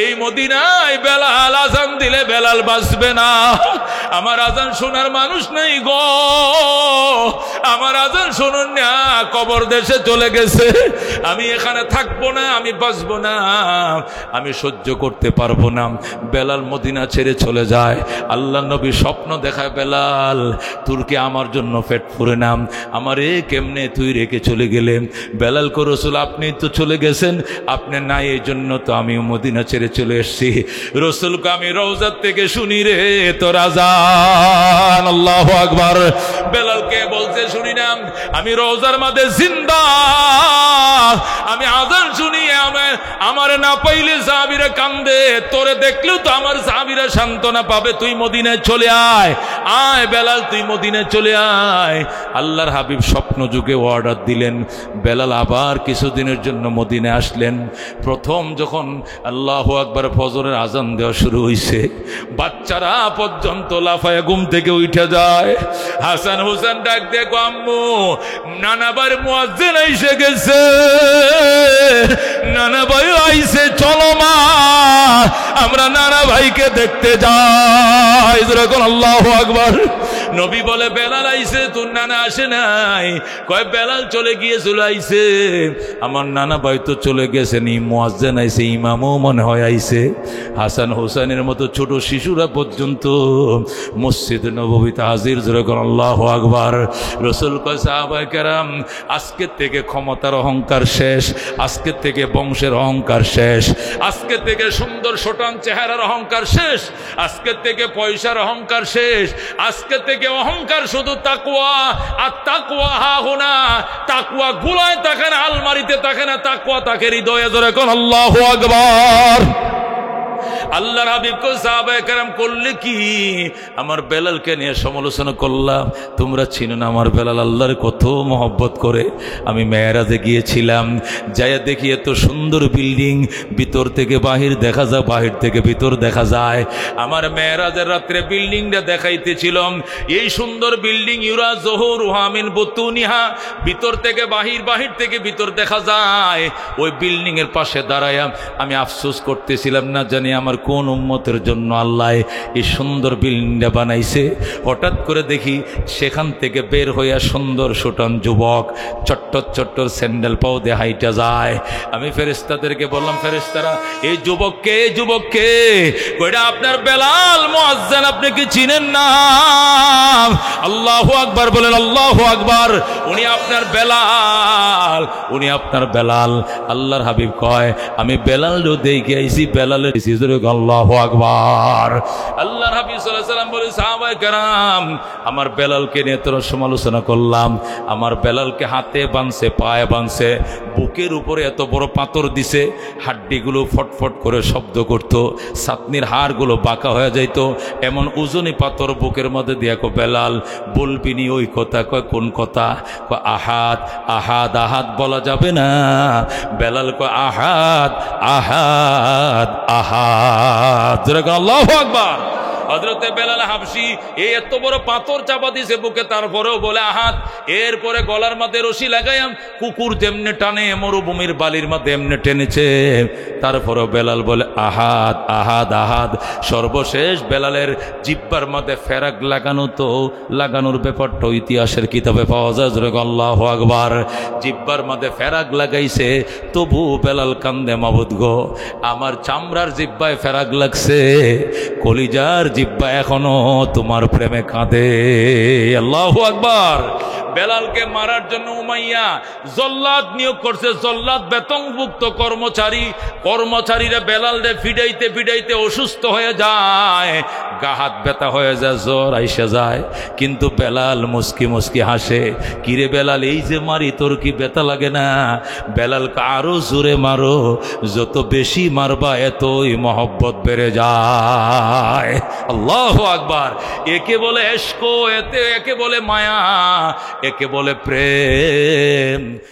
এই মদিনায় বেলাল আজান দিলে বেলাল বাঁচবে না, আমার আজান শোনার মানুষ নেই গো, আমার আজান শুনুন না, কবর দেশে চলে গেছে, আমি এখানে থাকবো না, আমি বাঁচবো না, আমি সহ্য করতে পারবো না। বেলাল মদিনা ছেড়ে চলে যায়। আল্লাহ নবী স্বপ্ন দেখায়, বেলাল তোর কি আমার জন্য পেট পুরে নাম, আমারে কেমনে তুই রেখে চলে গেলেন? বেলাল কো রসুল আপনি তো চলে গেছেন, আপনি নাই এই জন্য তো আমি মদিনা ছেড়ে চলে এসেছি। রসুলকে আমি রওজার থেকে শুনি রে তোর আজান, আল্লাহু আকবার। বেলালকে বলছে শুনি না, আমি রওজার মাঝে জিন্দা, আমি আজান শুনি, আমার না পাইলে সাহাবীরা কান্দে, তোরে দেখলেও তো আমার সাহাবীরা সান্ত্বনা পাবে, তুই মদিনায় চলে আয়, আয় বেলাল তুই মদিনায় চলে আয়। আল্লাহর হাবিব স্বপ্ন যুগে অর্ডার দিলেন, বেলাল আবার কিছুদিনের জন্য মদিনায় আসলেন। প্রথম যখন আল্লাহু আকবার ফজরের আজান দেওয়া শুরু হয়েছে, বাচ্চারা পর্যন্ত লাফায় ঘুম থেকে উঠে যায়। হাসান হোসেন ডাক দেখো আম্মু, নানাবার মুয়াজ্জিন এসে গেছে, নানা ভাই আইছে, চলো মা আমরা নানা ভাইকে দেখতে যাই। যখন আল্লাহু আকবার। নবী বলে বেলাল আইছে, তোর নানা আসে নাই? কয় বেলাল চলে গিয়ে চলে আইছে, আমার নানা ভাই তো চলে গেছেন, মুয়াজ্জিন আইছে, ইমামও মনে হয় আইছে। হাসান হোসেনের মতো ছোট শিশুরা পর্যন্ত মসজিদ নববীতে হাজির। যখন আল্লাহু আকবার। রাসূল কয় সাহাবায়ে কেরাম আজকের থেকে ক্ষমতার অহংকার শেষ, আজকের থেকে বংশের অহংকার শেষ, আজকের থেকে সুন্দর সোটান চেহারার অহংকার শেষ, আজকের থেকে পয়সার অহংকার শেষ, আজকের থেকে অহংকার শুধু তাকওয়া। আর তাকওয়া হাহুনা, তাকওয়া গুলায় থাকে না, আলমারিতে থাকে না, তাকওয়া তাকে হৃদয়ে। জোরে কোন আল্লাহু আকবার। আল্লাহর হাবিবকে সাহাবায়ে কেরাম করলে কি, আমার বেলালকে নিয়ে সমালোচনা করলাম। তোমরা চিনো না আমার বেলাল আল্লাহর কত মহব্বত করে। আমি মেরাজে গিয়েছিলাম, যাইয়া দেখি এত সুন্দর বিল্ডিং, ভিতর থেকে বাহির দেখা যায়, বাহির থেকে ভিতর দেখা যায়। আমার মেরাজের রাত্রে বিল্ডিংটা দেখাইতেছিলাম, এই সুন্দর বিল্ডিং, ইউরা জহুরুহা মিন বুতুনিহা, ভিতর থেকে বাহির, বাহির থেকে ভিতর দেখা যায়। ওই বিল্ডিং এর পাশে দাঁড়ায়া আমি আফসোস করতেছিলাম, না জানি আমার কোন উম্মতের জন্য আল্লাহ এই সুন্দর বিল্ডিংটা বানাইছে। হঠাৎ করে দেখি সেখান থেকে বের হইয়া সুন্দর সুটান যুবক, চট্টর চট্টর স্যান্ডেল পাও দিয়ে হাইটা যায়। আমি ফেরেশতাদেরকে বললাম, ফেরেশতারা এই যুবককে, এই যুবককে? কইটা আপনার বেলাল মুয়াজ্জিন, আপনি কি চিনেন না? আল্লাহু আকবার বলেন, আল্লাহু আকবার। উনি আপনার বেলাল, উনি আপনার বেলাল। আল্লাহর হাবিব কয় আমি বেলালও দেখে আইছি, বেলালের আল্লাহু আকবার। আল্লাহর হাবিব সাল্লাল্লাহু আলাইহি ওয়াসাল্লাম বলে, সাহাবায়ে কেরাম আমার বেলালকে নিয়ে তোরা সমালোচনা করলাম, আমার বেলালকে হাতে বাঁধছে, পায়ে বাঁধছে, বুকের উপরে এত বড় পাথর দিছে, হাড্ডিগুলো ফটফট করে শব্দ করত, ছাতনির হাড়গুলো বাঁকা হয়ে যাইত, এমন ওজনী পাথর বুকের মধ্যে দিয়া। কো বেলাল বলবি নি ওই কথা? কয় কোন কথা? কয় আহাদ, আহাদ, আহাদ বলা যাবে না। বেলাল কয় আহাদ, আহাদ, আহাদ। আল্লাহু আকবার। হযরতে বেলাল হাবশি এই এত বড় পাথর চাপা দিয়েছে বুকে, তারপরেও বলে আহাদ। এরপরে গলার মধ্যে রশি লাগাইয়াম, কুকুর যেমনে টানে মরুভূমির বালির মধ্যে এমনি টেনেছে, তারপরেও বেলাল বলে আহাদ, আহাদ, আহাদ। সর্বশেষ বেলালের জিব্বার মধ্যে ফেরাক লাগানো, তো লাগানোর ব্যাপারটা ইতিহাসের কিতাবে পাওয়া যায়। আল্লাহু আকবার। জিব্বার মধ্যে ফেরাক লাগাইছে, তবু বেলাল কান্দে, মাবুদ গো আমার চামড়ার জিব্বায় ফেরাক লাগছে, কলিজার জিব্বা এখনো তোমার প্রেমে কাঁদে। আল্লাহু আকবার। বেলালকে মারার জন্য উমাইয়া জল্লাদ নিয়োগ করছে, জল্লাদ বেতনভুক্ত কর্মচারী। কর্মচারীরা বেলালরে ফিডাইতে ফিডাইতে অসুস্থ হয়ে যায়, গা হাত ব্যথা হয়ে যায়, জ্বর আইসা যায়। কিন্তু বেলাল মুস্কি মুস্কি হাসে, কিরে বেলাল এই যে মারি তোর কি ব্যথা লাগে না? বেলালকে আরো জোরে মারো, যত বেশি মারবা এতই মহব্বত বেড়ে যায়। আল্লাহু আকবার। একে বলে ইশক, একে বলে মায়া, একে বলে প্রেম।